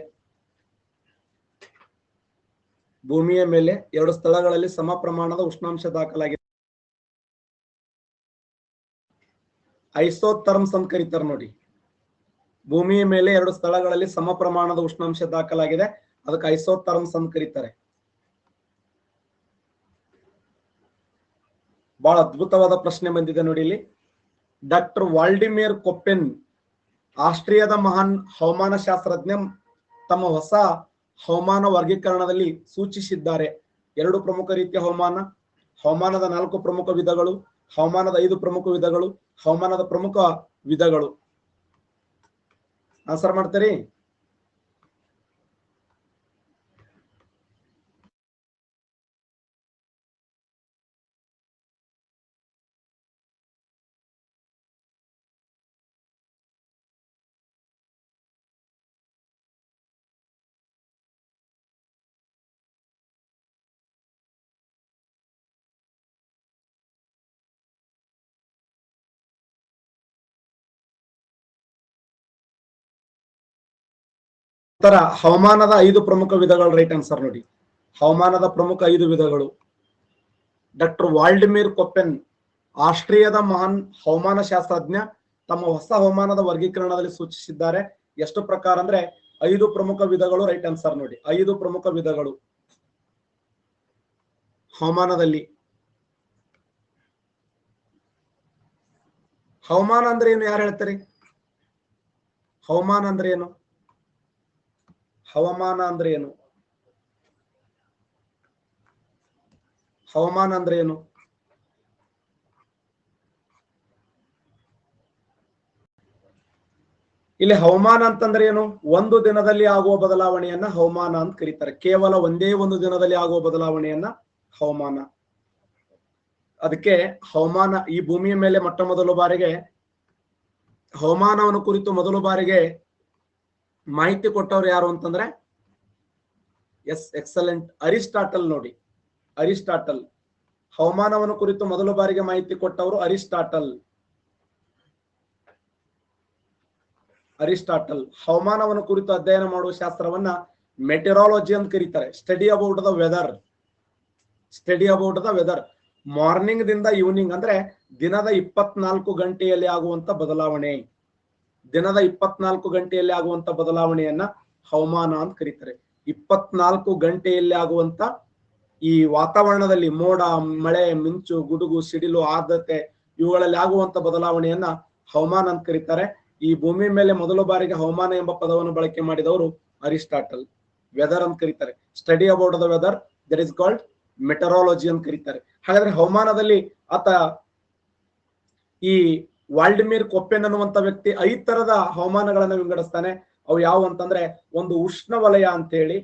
ಭೂಮಿಯ ಮೇಲೆ 2 ಸ್ಥಳಗಳಲ್ಲಿ ಸಮ ಪ್ರಮಾಣದ ಉಷ್ಣಾಂಶ ದಾಖಲಾಗಿದೆ. ಐಸೋಥರ್ಮ್ಸ್ ಅಂತ ಕರೀತಾರೆ ನೋಡಿ. ಭೂಮಿಯ ಮೇಲೆ 2 ಸ್ಥಳಗಳಲ್ಲಿ ಸಮ ಪ್ರಮಾಣದ ಉಷ್ಣಾಂಶ ದಾಖಲಾಗಿದೆ, ಅದಕ್ಕೆ ಐಸೋಥರ್ಮ್ಸ್ ಅಂತ ಕರೀತಾರೆ. ಬಹಳ ಅದ್ಭುತವಾದ ಪ್ರಶ್ನೆ ಬಂದಿದೆ ನೋಡಿ ಇಲ್ಲಿ. ಡಾಕ್ಟರ್ ವಾಲ್ಡಿಮಿರ್ ಕೊಪ್ಪೆನ್ ಆಸ್ಟ್ರಿಯಾದ ಮಹಾನ್ ಹವಾಮಾನ ಶಾಸ್ತ್ರಜ್ಞ ತಮ್ಮ ಹೊಸ ಹವಾಮಾನ ವರ್ಗೀಕರಣದಲ್ಲಿ ಸೂಚಿಸಿದ್ದಾರೆ. 2 ಪ್ರಮುಖ ರೀತಿಯ ಹವಾಮಾನ, ಹವಾಮಾನದ 4 ಪ್ರಮುಖ ವಿಧಗಳು, ಹವಾಮಾನದ 5 ಪ್ರಮುಖ ವಿಧಗಳು, ಹವಾಮಾನದ ಪ್ರಮುಖ ವಿಧಗಳು. ಆನ್ಸರ್ ಮಾಡ್ತೀರಿ? ಉತ್ತರ ಹವಾಮಾನದ 5 ಪ್ರಮುಖ ವಿಧಗಳು. ರೈಟ್ ಆನ್ಸರ್ ನೋಡಿ. ಹವಾಮಾನದ ಪ್ರಮುಖ 5 ವಿಧಗಳು. ಡಾಕ್ಟರ್ ವಾಲ್ಡಿಮಿರ್ ಕೊಪ್ಪೆನ್ ಆಸ್ಟ್ರಿಯಾದ ಮಹಾನ್ ಹವಾಮಾನ ಶಾಸ್ತ್ರಜ್ಞ ತಮ್ಮ ಹೊಸ ಹವಾಮಾನದ ವರ್ಗೀಕರಣದಲ್ಲಿ ಸೂಚಿಸಿದ್ದಾರೆ. ಎಷ್ಟು ಪ್ರಕಾರ ಅಂದ್ರೆ 5 ಪ್ರಮುಖ ವಿಧಗಳು. ರೈಟ್ ಆನ್ಸರ್ ನೋಡಿ. 5 ಪ್ರಮುಖ ವಿಧಗಳು ಹವಾಮಾನದಲ್ಲಿ. ಹವಾಮಾನ ಅಂದ್ರೆ ಏನು, ಯಾರು ಹೇಳ್ತಾರೆ? ಹವಾಮಾನ ಅಂದ್ರೆ ಏನು? ಹವಾಮಾನ ಅಂದ್ರೆ ಏನು? ಹವಾಮಾನ ಅಂದ್ರೆ ಏನು? ಇಲ್ಲಿ ಹವಾಮಾನ ಅಂತಂದ್ರೆ ಏನು? ಒಂದು ದಿನದಲ್ಲಿ ಆಗುವ ಬದಲಾವಣೆಯನ್ನ ಹವಾಮಾನ ಅಂತ ಕರೀತಾರೆ. ಕೇವಲ ಒಂದೇ ಒಂದು ದಿನದಲ್ಲಿ ಆಗುವ ಬದಲಾವಣೆಯನ್ನ ಹವಾಮಾನ. ಅದಕ್ಕೆ ಹವಾಮಾನ ಈ ಭೂಮಿಯ ಮೇಲೆ ಮೊಟ್ಟ ಮೊದಲ ಬಾರಿಗೆ ಹವಾಮಾನವನ್ನು ಕುರಿತು ಮೊದಲ ಬಾರಿಗೆ ಮಾಹಿತಿ ಕೊಟ್ಟವ್ರು ಯಾರು ಅಂತಂದ್ರೆ, ಎಸ್ ಎಕ್ಸಲೆಂಟ್, ಅರಿಸ್ಟಾಟಲ್ ನೋಡಿ. ಅರಿಸ್ಟಾಟಲ್ ಹವಾಮಾನವನ್ನು ಕುರಿತು ಮೊದಲ ಬಾರಿಗೆ ಮಾಹಿತಿ ಕೊಟ್ಟವರು ಅರಿಸ್ಟಾಟಲ್. ಅರಿಸ್ಟಾಟಲ್ ಹವಾಮಾನವನ್ನು ಕುರಿತು ಅಧ್ಯಯನ ಮಾಡುವ ಶಾಸ್ತ್ರವನ್ನ ಮೆಟೆರಾಲಜಿ ಅಂತ ಕರೀತಾರೆ. Study about the weather. Study about the weather. Morning ದಿಂದ ಈವ್ನಿಂಗ್ ಅಂದ್ರೆ ದಿನದ 24 ಗಂಟೆಯಲ್ಲಿ ಆಗುವಂತ ಬದಲಾವಣೆ. ದಿನದ 24 ಗಂಟೆಯಲ್ಲಿ ಆಗುವಂತ ಬದಲಾವಣೆಯನ್ನ ಹವಾಮಾನ ಅಂತ ಕರೀತಾರೆ. 24 ಗಂಟೆಯಲ್ಲಿ ಆಗುವಂತ ಈ ವಾತಾವರಣದಲ್ಲಿ ಮೋಡ, ಮಳೆ, ಮಿಂಚು, ಗುಡುಗು, ಸಿಡಿಲು, ಆರ್ದ್ರತೆ ಇವುಗಳಲ್ಲಿ ಆಗುವಂತ ಬದಲಾವಣೆಯನ್ನ ಹವಾಮಾನ ಅಂತ ಕರೀತಾರೆ. ಈ ಭೂಮಿ ಮೇಲೆ ಮೊದಲ ಬಾರಿಗೆ ಹವಾಮಾನ ಎಂಬ ಪದವನ್ನು ಬಳಕೆ ಮಾಡಿದವರು ಅರಿಸ್ಟಾಟಲ್. ವೆದರ್ ಅಂತ ಕರೀತಾರೆ. Study about the weather, that is called meteorology ಅಂತ ಕರೀತಾರೆ. ಹಾಗಾದ್ರೆ ಹವಾಮಾನದಲ್ಲಿ ಆತ ಈ ವಾಲ್ಡಿಮಿರ್ ಕೊಪ್ಪೆನ್ ಅನ್ನುವಂತ ವ್ಯಕ್ತಿ 5 ತರದ ಹವಾಮಾನಗಳನ್ನ ವಿಂಗಡಿಸ್ತಾನೆ. ಅವು ಯಾವ ಅಂತಂದ್ರೆ, ಒಂದು ಉಷ್ಣವಲಯ ಅಂತೇಳಿ,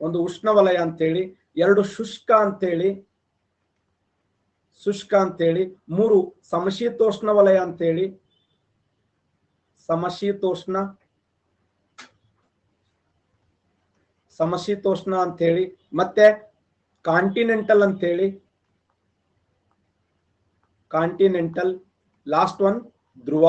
ಒಂದು ಉಷ್ಣವಲಯ ಅಂತೇಳಿ, 2 ಶುಷ್ಕ ಅಂತೇಳಿ, 3 ಸಮಶೀತೋಷ್ಣ ವಲಯ ಅಂತೇಳಿ, ಸಮಶೀತೋಷ್ಣ ಅಂತೇಳಿ, ಮತ್ತೆ ಕಾಂಟಿನೆಂಟಲ್ ಅಂತೇಳಿ, ಕಾಂಟಿನೆಂಟಲ್, ಲಾಸ್ಟ್ ಒನ್ ಧ್ರುವ,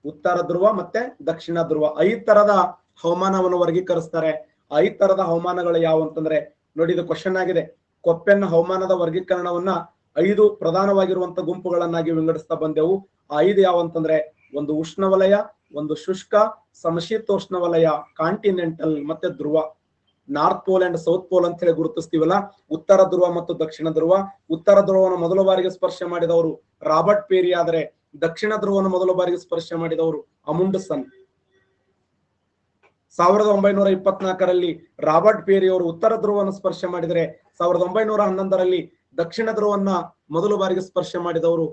ಉತ್ತರ ಧ್ರುವ ಮತ್ತೆ ದಕ್ಷಿಣ ಧ್ರುವ. 5 ತರದ ಹವಾಮಾನವನ್ನು ವರ್ಗೀಕರಿಸ್ತಾರೆ. 5 ತರದ ಹವಾಮಾನಗಳು ಯಾವ ಅಂತಂದ್ರೆ ನೋಡಿ, ಇದು ಕ್ವಶನ್ ಆಗಿದೆ. ಕೊಪ್ಪೆನ್ ಹವಾಮಾನದ ವರ್ಗೀಕರಣವನ್ನ 5 ಪ್ರಧಾನವಾಗಿರುವಂತ ಗುಂಪುಗಳನ್ನಾಗಿ ವಿಂಗಡಿಸ್ತಾ ಬಂದೆವು. ಆ 5 ಯಾವ ಅಂತಂದ್ರೆ, ಒಂದು ಉಷ್ಣವಲಯ, ಒಂದು ಶುಷ್ಕ, ಸಮಶೀತೋಷ್ಣ ವಲಯ, ಕಾಂಟಿನೆಂಟಲ್ ಮತ್ತೆ ಧ್ರುವ. North pole and south pole ಅಂತ ಹೇಳಿ ಗುರುತಿಸ್ತೀವಲ್ಲ, ಉತ್ತರ ಧ್ರುವ ಮತ್ತು ದಕ್ಷಿಣ ಧ್ರುವ. ಉತ್ತರ ಧ್ರುವವನ್ನು ಮೊದಲ ಬಾರಿಗೆ ಸ್ಪರ್ಶ ಮಾಡಿದವರು ರಾಬರ್ಟ್ ಪೇರಿ, ಆದರೆ ದಕ್ಷಿಣ ಧ್ರುವವನ್ನು ಮೊದಲ ಬಾರಿಗೆ ಸ್ಪರ್ಶ ಮಾಡಿದವರು ಅಮುಂಡ್ಸನ್. 1924ರಲ್ಲಿ ರಾಬರ್ಟ್ ಪೇರಿ ಅವರು ಉತ್ತರ ಧ್ರುವವನ್ನು ಸ್ಪರ್ಶ ಮಾಡಿದರೆ 1911ರಲ್ಲಿ ದಕ್ಷಿಣ ಧ್ರುವನ್ನ ಮೊದಲ ಬಾರಿಗೆ ಸ್ಪರ್ಶ ಮಾಡಿದವರು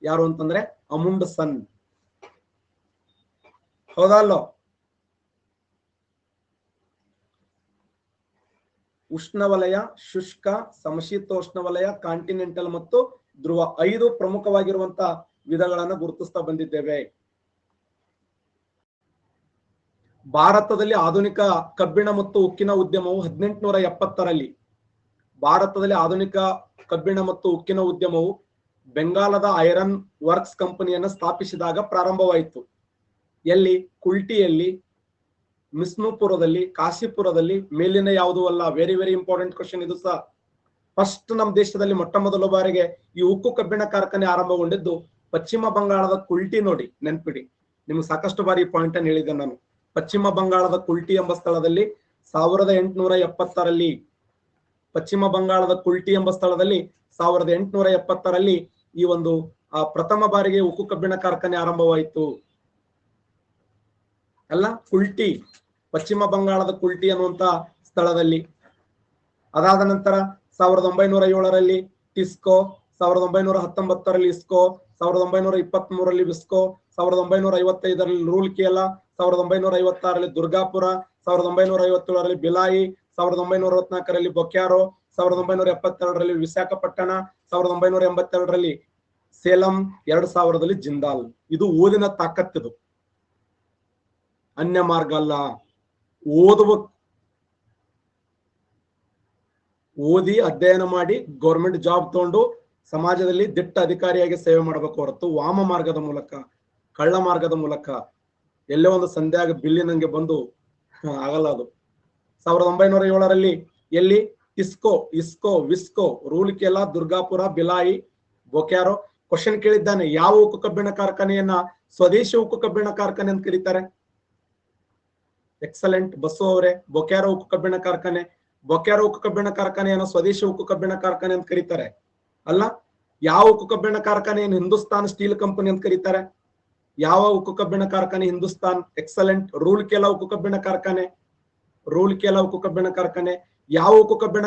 ಯಾರು ಅಂತಂದ್ರೆ ಅಮುಂಡ್ಸನ್. ಹೌದಲ್ಲೋ? ಉಷ್ಣವಲಯ, ಶುಷ್ಕ, ಸಮಶೀತೋಷ್ಣ ವಲಯ, ಕಾಂಟಿನೆಂಟಲ್ ಮತ್ತು ಧ್ರುವ 5 ಪ್ರಮುಖವಾಗಿರುವಂತಹ ವಿಧಗಳನ್ನು ಗುರುತಿಸ್ತಾ ಬಂದಿದ್ದೇವೆ. ಭಾರತದಲ್ಲಿ ಆಧುನಿಕ ಕಬ್ಬಿಣ ಮತ್ತು ಉಕ್ಕಿನ ಉದ್ಯಮವು 1870ರಲ್ಲಿ ಭಾರತದಲ್ಲಿ ಆಧುನಿಕ ಕಬ್ಬಿಣ ಮತ್ತು ಉಕ್ಕಿನ ಉದ್ಯಮವು ಬೆಂಗಾಲದ ಐರನ್ ವರ್ಕ್ಸ್ ಕಂಪನಿಯನ್ನು ಸ್ಥಾಪಿಸಿದಾಗ ಪ್ರಾರಂಭವಾಯಿತು. ಎಲ್ಲಿ? ಕುಲ್ಟಿಯಲ್ಲಿ, ಮಿಸ್ನುಪುರದಲ್ಲಿ, ಕಾಶಿಪುರದಲ್ಲಿ, ಮೇಲಿನ ಯಾವುದೂ ಅಲ್ಲ. ವೆರಿ ವೆರಿ ಇಂಪಾರ್ಟೆಂಟ್ ಕ್ವಶನ್ ಇದು ಸಹ. ಫಸ್ಟ್ ನಮ್ಮ ದೇಶದಲ್ಲಿ ಮೊಟ್ಟ ಮೊದಲ ಬಾರಿಗೆ ಈ ಉಕ್ಕು ಕಬ್ಬಿಣ ಕಾರ್ಖಾನೆ ಆರಂಭಗೊಂಡಿದ್ದು ಪಶ್ಚಿಮ ಬಂಗಾಳದ ಕುಲ್ಟಿ. ನೋಡಿ, ನೆನ್ಪಿಡಿ, ನಿಮ್ಗೆ ಸಾಕಷ್ಟು ಬಾರಿ ಈ ಪಾಯಿಂಟ್ ಅನ್ನು ಹೇಳಿದ್ದೆ ನಾನು. ಪಶ್ಚಿಮ ಬಂಗಾಳದ ಕುಲ್ಟಿ ಎಂಬ ಸ್ಥಳದಲ್ಲಿ 1870ರಲ್ಲಿ ಪಶ್ಚಿಮ ಬಂಗಾಳದ ಕುಲ್ಟಿ ಎಂಬ ಸ್ಥಳದಲ್ಲಿ 1870ರಲ್ಲಿ ಈ ಒಂದು ಪ್ರಥಮ ಬಾರಿಗೆ ಉಕ್ಕು ಕಬ್ಬಿಣ ಕಾರ್ಖಾನೆ ಆರಂಭವಾಯಿತು. ಅಲ್ಲ, ಕುಲ್ಟಿ, ಪಶ್ಚಿಮ ಬಂಗಾಳದ ಕುಲ್ಟಿ ಅನ್ನುವಂತ ಸ್ಥಳದಲ್ಲಿ. ಅದಾದ ನಂತರ 1907ರಲ್ಲಿ ಟಿಸ್ಕೋ, 1919ರಲ್ಲಿ ಇಸ್ಕೋ, 1923ರಲ್ಲಿ ವಿಸ್ಕೋ, 1955ರಲ್ಲಿ ರೂರ್ಕೆಲಾ, 1956ರಲ್ಲಿ ದುರ್ಗಾಪುರ, 1957ರಲ್ಲಿ ಬಿಲಾಯಿ, 1964ರಲ್ಲಿ ಬೊಕ್ಯಾರೋ, 1972ರಲ್ಲಿ ವಿಶಾಖಪಟ್ಟಣ, 1982ರಲ್ಲಿ ಸೇಲಂ, 2000ರಲ್ಲಿ ಜಿಂದಾಲ್. ಇದು ಓದಿನ ತಾಕತ್ತಿದು, ಅನ್ಯ ಮಾರ್ಗ ಅಲ್ಲ. ಓದಿ ಅಧ್ಯಯನ ಮಾಡಿ ಗೌರ್ಮೆಂಟ್ ಜಾಬ್ ತಗೊಂಡು ಸಮಾಜದಲ್ಲಿ ದಿಟ್ಟ ಅಧಿಕಾರಿಯಾಗಿ ಸೇವೆ ಮಾಡಬೇಕು ಹೊರತು ವಾಮ ಮಾರ್ಗದ ಮೂಲಕ, ಕಳ್ಳ ಮಾರ್ಗದ ಮೂಲಕ ಎಲ್ಲೇ ಒಂದು ಸಂಧ್ಯಾಗ ಬಿಲ್ಲಿನಂಗೆ ಬಂದು ಆಗಲ್ಲ ಅದು. 1907ರಲ್ಲಿ ಎಲ್ಲಿ? ಇಸ್ಕೋ, ವಿಸ್ಕೋ, ರೂರ್ಕೆಲಾ, ದುರ್ಗಾಪುರ, ಬಿಲಾಯಿ, ಬೊಕ್ಯಾರೋ. ಕ್ವಶನ್ ಕೇಳಿದ್ದಾನೆ, ಯಾವ ಉಕ್ಕು ಕಬ್ಬಿಣ ಕಾರ್ಖಾನೆಯನ್ನ ಸ್ವದೇಶಿ ಉಕ್ಕು ಕಬ್ಬಿಣ ಕಾರ್ಖಾನೆ ಅಂತ ಕರೀತಾರೆ? ಎಕ್ಸಲೆಂಟ್ ಬಸ್ಸು ಅವರೇ. ಬೊಕ್ಯಾರೋ ಉಕ್ಕು ಕಬ್ಬಿಣ ಕಾರ್ಖಾನೆ, ಬೊಕ್ಯಾರೋ ಉಕ್ಕು ಕಬ್ಬಿಣ ಕಾರ್ಖಾನೆಯನ್ನು ಸ್ವದೇಶಿ ಉಕ್ಕು ಕಬ್ಬಿಣ ಕಾರ್ಖಾನೆ ಅಂತ ಕರೀತಾರೆ. ಅಲ್ಲ, ಯಾವ ಉಕ್ಕು ಕಬ್ಬಿಣ ಕಾರ್ಖಾನೆಯನ್ನು ಹಿಂದೂಸ್ತಾನ್ ಸ್ಟೀಲ್ ಕಂಪನಿ ಅಂತ ಕರೀತಾರೆ? ಯಾವ ಉಕ್ಕು ಕಬ್ಬಿಣ ಕಾರ್ಖಾನೆ? ಹಿಂದೂಸ್ತಾನ್. ಎಕ್ಸಲೆಂಟ್. ರೂರ್ಕೆಲಾ ಉಕ್ಕು ಕಬ್ಬಿಣ ಕಾರ್ಖಾನೆ, ರೂರ್ಕೆಲಾ ಉಕ್ಕು ಕಬ್ಬಿಣ ಕಾರ್ಖಾನೆ. ಯಾವ ಉಕ್ಕು ಕಬ್ಬಿಣ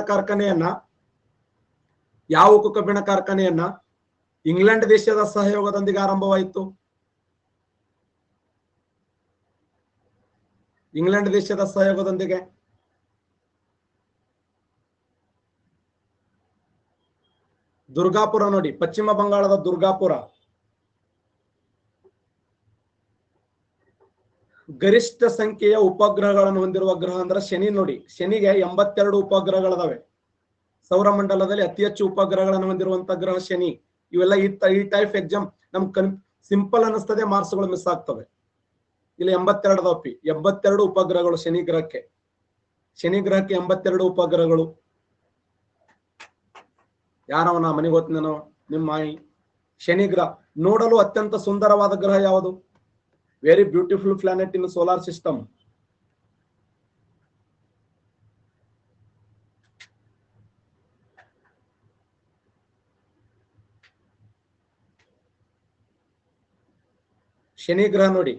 ಕಾರ್ಖಾನೆಯನ್ನ ಇಂಗ್ಲೆಂಡ್ ದೇಶದ ಸಹಯೋಗದೊಂದಿಗೆ ಆರಂಭವಾಯಿತು? ಇಂಗ್ಲೆಂಡ್ ದೇಶದ ಸಹಯೋಗದೊಂದಿಗೆ. ದುರ್ಗಾಪುರ ನೋಡಿ, ಪಶ್ಚಿಮ ಬಂಗಾಳದ ದುರ್ಗಾಪುರ. ಗರಿಷ್ಠ ಸಂಖ್ಯೆಯ ಉಪಗ್ರಹಗಳನ್ನು ಹೊಂದಿರುವ ಗ್ರಹ ಅಂದ್ರೆ ಶನಿ. ನೋಡಿ, ಶನಿಗೆ 82 ಉಪಗ್ರಹಗಳಿದಾವೆ. ಸೌರಮಂಡಲದಲ್ಲಿ ಅತಿ ಹೆಚ್ಚು ಉಪಗ್ರಹಗಳನ್ನು ಹೊಂದಿರುವಂತ ಗ್ರಹ ಶನಿ. ಇವೆಲ್ಲ ಈ ಟೈಪ್ ಎಕ್ಸಾಮ್ ನಮ್ಗೆ ಸಿಂಪಲ್ ಅನಿಸ್ತದೆ, ಮಾರ್ಕ್ಸ್ಗಳು ಮಿಸ್ ಆಗ್ತವೆ. ಇಲ್ಲಿ 82 ಅದಾವಪ್ಪಿ, 72 ಉಪಗ್ರಹಗಳು ಶನಿ ಗ್ರಹಕ್ಕೆ. 82 ಉಪಗ್ರಹಗಳು. ಯಾರವನ ಮನೆಗೆ ಹೋಗ್ತೀನಿ ನಿಮ್ಮ ಮಾಯಿ. ಶನಿ ಗ್ರಹ ನೋಡಲು ಅತ್ಯಂತ ಸುಂದರವಾದ ಗ್ರಹ ಯಾವುದು? ವೆರಿ ಬ್ಯೂಟಿಫುಲ್ ಪ್ಲಾನೆಟ್ ಇನ್ ಸೋಲಾರ್ ಸಿಸ್ಟಮ್. ಶನಿ ಗ್ರಹ ನೋಡಿ.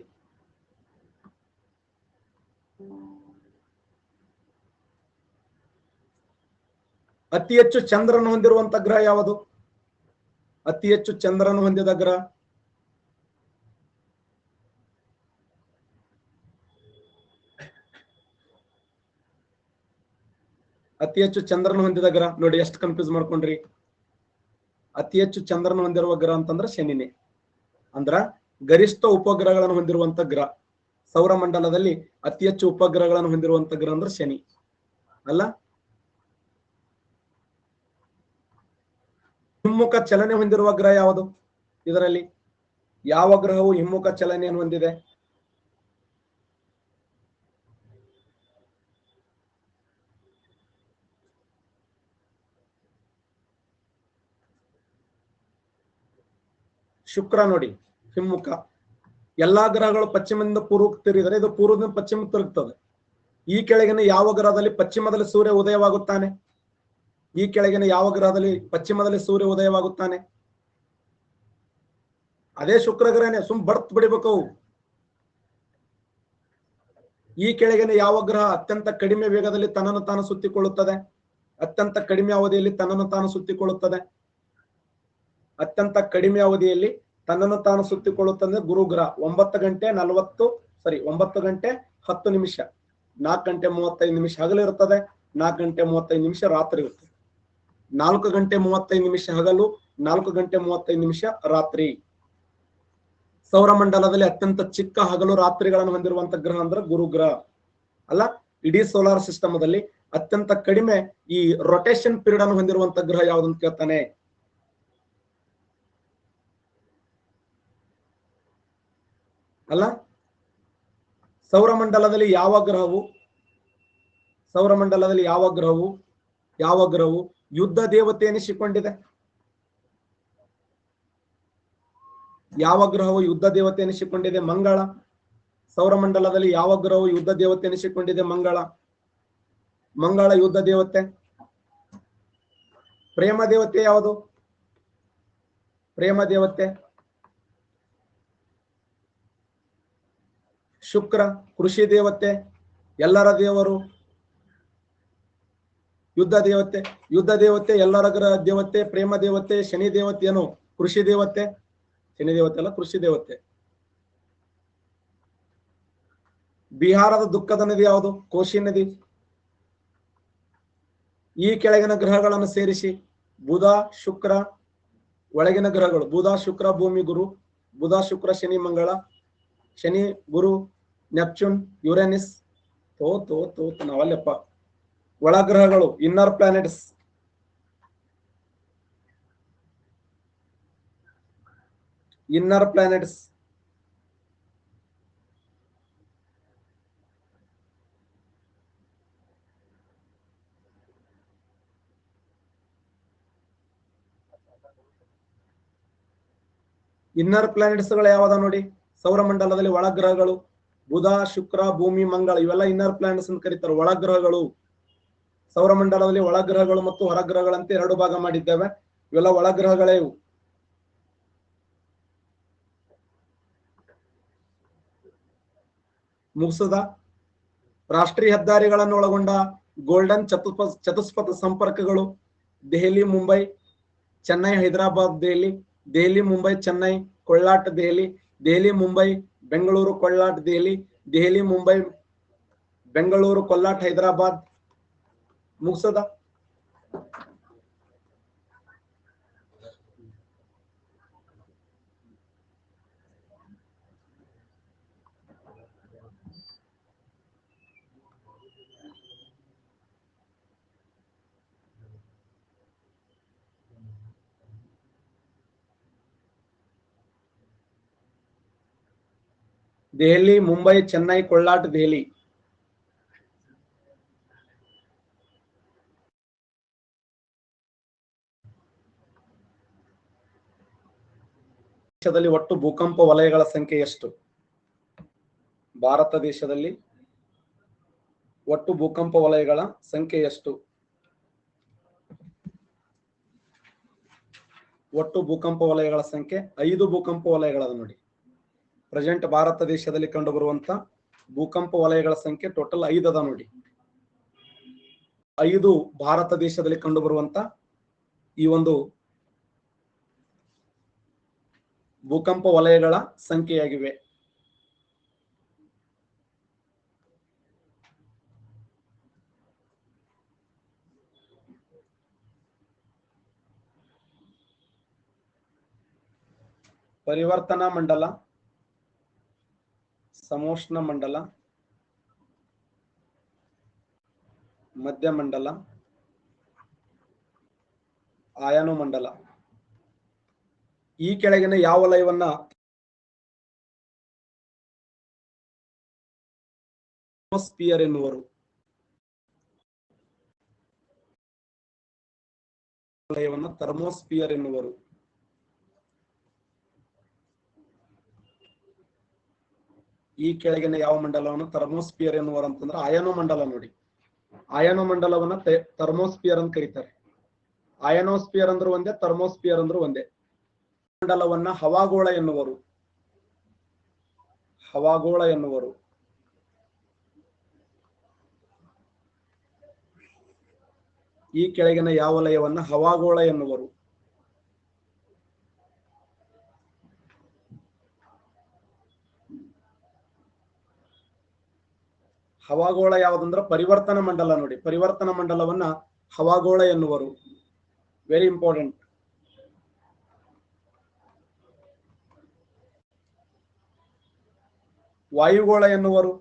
ಅತಿ ಹೆಚ್ಚು ಚಂದ್ರನ ಹೊಂದಿರುವಂತ ಗ್ರಹ ಯಾವುದು? ಅತಿ ಹೆಚ್ಚು ಚಂದ್ರನ ಹೊಂದಿದ ಗ್ರಹ? ಅತಿ ಹೆಚ್ಚು ಚಂದ್ರನ ಹೊಂದಿದ ಗ್ರಹ ನೋಡಿ, ಎಷ್ಟು ಕನ್ಫ್ಯೂಸ್ ಮಾಡ್ಕೊಂಡ್ರಿ. ಅತಿ ಹೆಚ್ಚು ಚಂದ್ರನ ಹೊಂದಿರುವ ಗ್ರಹ ಅಂತಂದ್ರೆ ಶನಿನೇ. ಅಂದ್ರ ಗರಿಷ್ಠ ಉಪಗ್ರಹಗಳನ್ನು ಹೊಂದಿರುವಂತ ಗ್ರಹ. ಸೌರಮಂಡಲದಲ್ಲಿ ಅತಿ ಹೆಚ್ಚು ಉಪಗ್ರಹಗಳನ್ನು ಹೊಂದಿರುವಂತ ಗ್ರಹ ಅಂದ್ರೆ ಶನಿ. ಅಲ್ಲ, ಹಿಮ್ಮುಖ ಚಲನೆ ಹೊಂದಿರುವ ಗ್ರಹ ಯಾವುದು? ಇದರಲ್ಲಿ ಯಾವ ಗ್ರಹವು ಹಿಮ್ಮುಖ ಚಲನೆಯನ್ನು ಹೊಂದಿದೆ? ಶುಕ್ರ ನೋಡಿ, ಹಿಮ್ಮುಖ. ಎಲ್ಲಾ ಗ್ರಹಗಳು ಪಶ್ಚಿಮದಿಂದ ಪೂರ್ವಕ್ಕೆ ತಿರುಗಿದರೆ ಇದು ಪೂರ್ವದಿಂದ ಪಶ್ಚಿಮಕ್ಕೆ ತಿರುಗುತ್ತದೆ. ಈ ಕೆಳಗಿನ ಯಾವ ಗ್ರಹದಲ್ಲಿ ಪಶ್ಚಿಮದಲ್ಲಿ ಸೂರ್ಯ ಉದಯವಾಗುತ್ತಾನೆ? ಈ ಕೆಳಗಿನ ಯಾವ ಗ್ರಹದಲ್ಲಿ ಪಶ್ಚಿಮದಲ್ಲಿ ಸೂರ್ಯ ಉದಯವಾಗುತ್ತಾನೆ? ಅದೇ ಶುಕ್ರ ಗ್ರಹನೇ, ಬಡ್ತ್ ಬಿಡಬೇಕು. ಈ ಕೆಳಗಿನ ಯಾವ ಗ್ರಹ ಅತ್ಯಂತ ಕಡಿಮೆ ವೇಗದಲ್ಲಿ ತನ್ನನ್ನು ತಾನು ಸುತ್ತಿಕೊಳ್ಳುತ್ತದೆ? ಅತ್ಯಂತ ಕಡಿಮೆ ಅವಧಿಯಲ್ಲಿ ತನ್ನನ್ನು ತಾನು ಸುತ್ತಿಕೊಳ್ಳುತ್ತದೆ. ಅತ್ಯಂತ ಕಡಿಮೆ ಅವಧಿಯಲ್ಲಿ ತನ್ನನ್ನು ತಾನು ಸುತ್ತಿಕೊಳ್ಳುತ್ತದೆ ಗುರುಗ್ರಹ. 9 ಗಂಟೆ 10 ನಿಮಿಷ, 4 ಗಂಟೆ 35 ನಿಮಿಷ ಹಗಲು ಇರುತ್ತದೆ, 4 ಗಂಟೆ 35 ನಿಮಿಷ ರಾತ್ರಿ ಇರುತ್ತದೆ. 4 ಗಂಟೆ 35 ನಿಮಿಷ ಹಗಲು, 4 ಗಂಟೆ 35 ನಿಮಿಷ ರಾತ್ರಿ. ಸೌರಮಂಡಲದಲ್ಲಿ ಅತ್ಯಂತ ಚಿಕ್ಕ ಹಗಲು ರಾತ್ರಿಗಳನ್ನು ಹೊಂದಿರುವಂತ ಗ್ರಹ ಅಂದ್ರೆ ಗುರುಗ್ರಹ ಅಲ್ಲ. ಇಡೀ ಸೋಲಾರ್ ಸಿಸ್ಟಮ್ ದಲ್ಲಿ ಅತ್ಯಂತ ಕಡಿಮೆ ಈ ರೊಟೇಷನ್ ಪೀರಿಯಡ್ ಅನ್ನು ಹೊಂದಿರುವಂತ ಗ್ರಹ ಯಾವ್ದಂತ ಕೇಳ್ತಾನೆ. ಅಲ್ಲ, ಸೌರಮಂಡಲದಲ್ಲಿ ಯಾವ ಗ್ರಹವು ಯುದ್ಧ ದೇವತೆ ಎನಿಸಿಕೊಂಡಿದೆ? ಯಾವ ಗ್ರಹವು ಯುದ್ಧ ದೇವತೆ ಎನಿಸಿಕೊಂಡಿದೆ? ಮಂಗಳ. ಸೌರಮಂಡಲದಲ್ಲಿ ಯಾವ ಗ್ರಹವು ಯುದ್ಧ ದೇವತೆ ಎನಿಸಿಕೊಂಡಿದೆ? ಮಂಗಳ ಯುದ್ಧ ದೇವತೆ. ಪ್ರೇಮ ದೇವತೆ ಯಾವುದು? ಪ್ರೇಮ ದೇವತೆ ಶುಕ್ರ. ಕೃಷಿ ದೇವತೆ, ಎಲ್ಲರ ದೇವರು. ಯುದ್ಧ ದೇವತೆ ಎಲ್ಲರ ದೇವತೆ. ಪ್ರೇಮ ದೇವತೆ ಶನಿ ದೇವತೆ. ಏನು ಕೃಷಿ ದೇವತೆ? ಶನಿ ದೇವತೆ ಅಲ್ಲ, ಕೃಷಿ ದೇವತೆ. ಬಿಹಾರದ ದುಃಖದ ನದಿ ಯಾವುದು? ಕೋಶಿ ನದಿ. ಈ ಕೆಳಗಿನ ಗ್ರಹಗಳನ್ನು ಸೇರಿಸಿ ಬುಧ ಶುಕ್ರ, ಒಳಗಿನ ಗ್ರಹಗಳು ಬುಧ ಶುಕ್ರ ಭೂಮಿ ಗುರು, ಬುಧ ಶುಕ್ರ ಶನಿ ಮಂಗಳ, ಶನಿ ಗುರು ನೆಪ್ಚೂನ್ ಯುರೇನಿಸ್. ನಾವಲ್ಲಪ್ಪ. ಒಳಗ್ರಹಗಳು inner planets. Inner planets inner planets ಗಳು ಯಾವ್ದ ನೋಡಿ? ಸೌರಮಂಡಲದಲ್ಲಿ ಒಳಗ್ರಹಗಳು ಬುಧ ಶುಕ್ರ ಭೂಮಿ ಮಂಗಳ, ಇವೆಲ್ಲ ಇನ್ನರ್ ಪ್ಲಾನೆಟ್ಸ್ ಅಂತ ಕರೀತಾರೆ, ಒಳಗ್ರಹಗಳು. ಸೌರಮಂಡಲದಲ್ಲಿ ಒಳಗ್ರಹಗಳು ಮತ್ತು ಹೊರಗ್ರಹಗಳಂತೆ ಎರಡು ಭಾಗ ಮಾಡಿದ್ದೇವೆ. ಇವೆಲ್ಲ ಒಳಗ್ರಹಗಳೇ ಇವು. ಮುಗಿಸದ ರಾಷ್ಟ್ರೀಯ ಹೆದ್ದಾರಿಗಳನ್ನು ಒಳಗೊಂಡ ಗೋಲ್ಡನ್ ಚತುಷ್ಪಥ ಸಂಪರ್ಕಗಳು ದೆಹಲಿ ಮುಂಬೈ ಚೆನ್ನೈ ಹೈದರಾಬಾದ್ ದೆಹಲಿ, ದೆಹಲಿ ಮುಂಬೈ ಚೆನ್ನೈ ಕೊಳ್ಳಾಟ್ ದೆಹಲಿ, ದೆಹಲಿ ಮುಂಬೈ ಬೆಂಗಳೂರು ಕೊಳ್ಳಾಟ್ ದೆಹಲಿ, ದೆಹಲಿ ಮುಂಬೈ ಬೆಂಗಳೂರು ಕೊಳ್ಳಾಟ್ ಹೈದರಾಬಾದ್. ಮುಗಿಸದ ದೆಹಲಿ ಮುಂಬೈ ಚೆನ್ನೈ ಕೊಳ್ಳಾಟ್ ದೆಹಲಿ. ದೇಶದಲ್ಲಿ ಒಟ್ಟು ಭೂಕಂಪ ವಲಯಗಳ ಸಂಖ್ಯೆ ಎಷ್ಟು? ಭಾರತ ದೇಶದಲ್ಲಿ ಒಟ್ಟು ಭೂಕಂಪ ವಲಯಗಳ ಸಂಖ್ಯೆ ಎಷ್ಟು? ಒಟ್ಟು ಭೂಕಂಪ ವಲಯಗಳ ಸಂಖ್ಯೆ 5 ಭೂಕಂಪ ವಲಯಗಳದ ನೋಡಿ. ಪ್ರೆಸೆಂಟ್ ಭಾರತ ದೇಶದಲ್ಲಿ ಕಂಡುಬರುವಂತ ಭೂಕಂಪ ವಲಯಗಳ ಸಂಖ್ಯೆ ಟೋಟಲ್ 5 ಅದ ನೋಡಿ. 5 ಭಾರತ ದೇಶದಲ್ಲಿ ಕಂಡುಬರುವಂತ ಈ ಒಂದು ಭೂಕಂಪ ವಲಯಗಳ ಸಂಖ್ಯೆಯಾಗಿವೆ. ಪರಿವರ್ತನಾ ಮಂಡಲ, ಸಮೋಷ್ಣ ಮಂಡಲ, ಮಧ್ಯ ಮಂಡಲ, ಆಯಾನು ಮಂಡಲ. ಈ ಕೆಳಗಿನ ಯಾವ ವಲಯವನ್ನ ಥರ್ಮೋಸ್ಫಿಯರ್ ಎನ್ನುವರು? ವಲಯವನ್ನು ಥರ್ಮೋಸ್ಫಿಯರ್ ಎನ್ನುವರು. ಈ ಕೆಳಗಿನ ಯಾವ ಮಂಡಲವನ್ನು ಥರ್ಮೋಸ್ಫಿಯರ್ ಎನ್ನುವರು ಅಂತಂದ್ರೆ ಆಯಾನು ಮಂಡಲ ನೋಡಿ. ಆಯಾನು ಮಂಡಲವನ್ನ ಥರ್ಮೋಸ್ಫಿಯರ್ ಅಂತ ಕರೀತಾರೆ. ಆಯಾನೋಸ್ಫಿಯರ್ ಅಂದ್ರೂ ಒಂದೇ, ಥರ್ಮೋಸ್ಫಿಯರ್ ಅಂದ್ರೂ ಒಂದೇ. ಮಂಡಲವನ್ನ ಹವಾಗೋಳ ಎನ್ನುವರು. ಹವಾಗೋಳ ಎನ್ನುವರು. ಈ ಕೆಳಗಿನ ಯಾವ ವಲಯವನ್ನ ಹವಾಗೋಳ ಎನ್ನುವರು? ಹವಾಗೋಳ ಯಾವುದಂದ್ರ ಪರಿವರ್ತನ ಮಂಡಲ ನೋಡಿ. ಪರಿವರ್ತನ ಮಂಡಲವನ್ನ ಹವಾಗೋಳ ಎನ್ನುವರು. Very important. ವಾಯುಗೋಳ ಎನ್ನುವರು.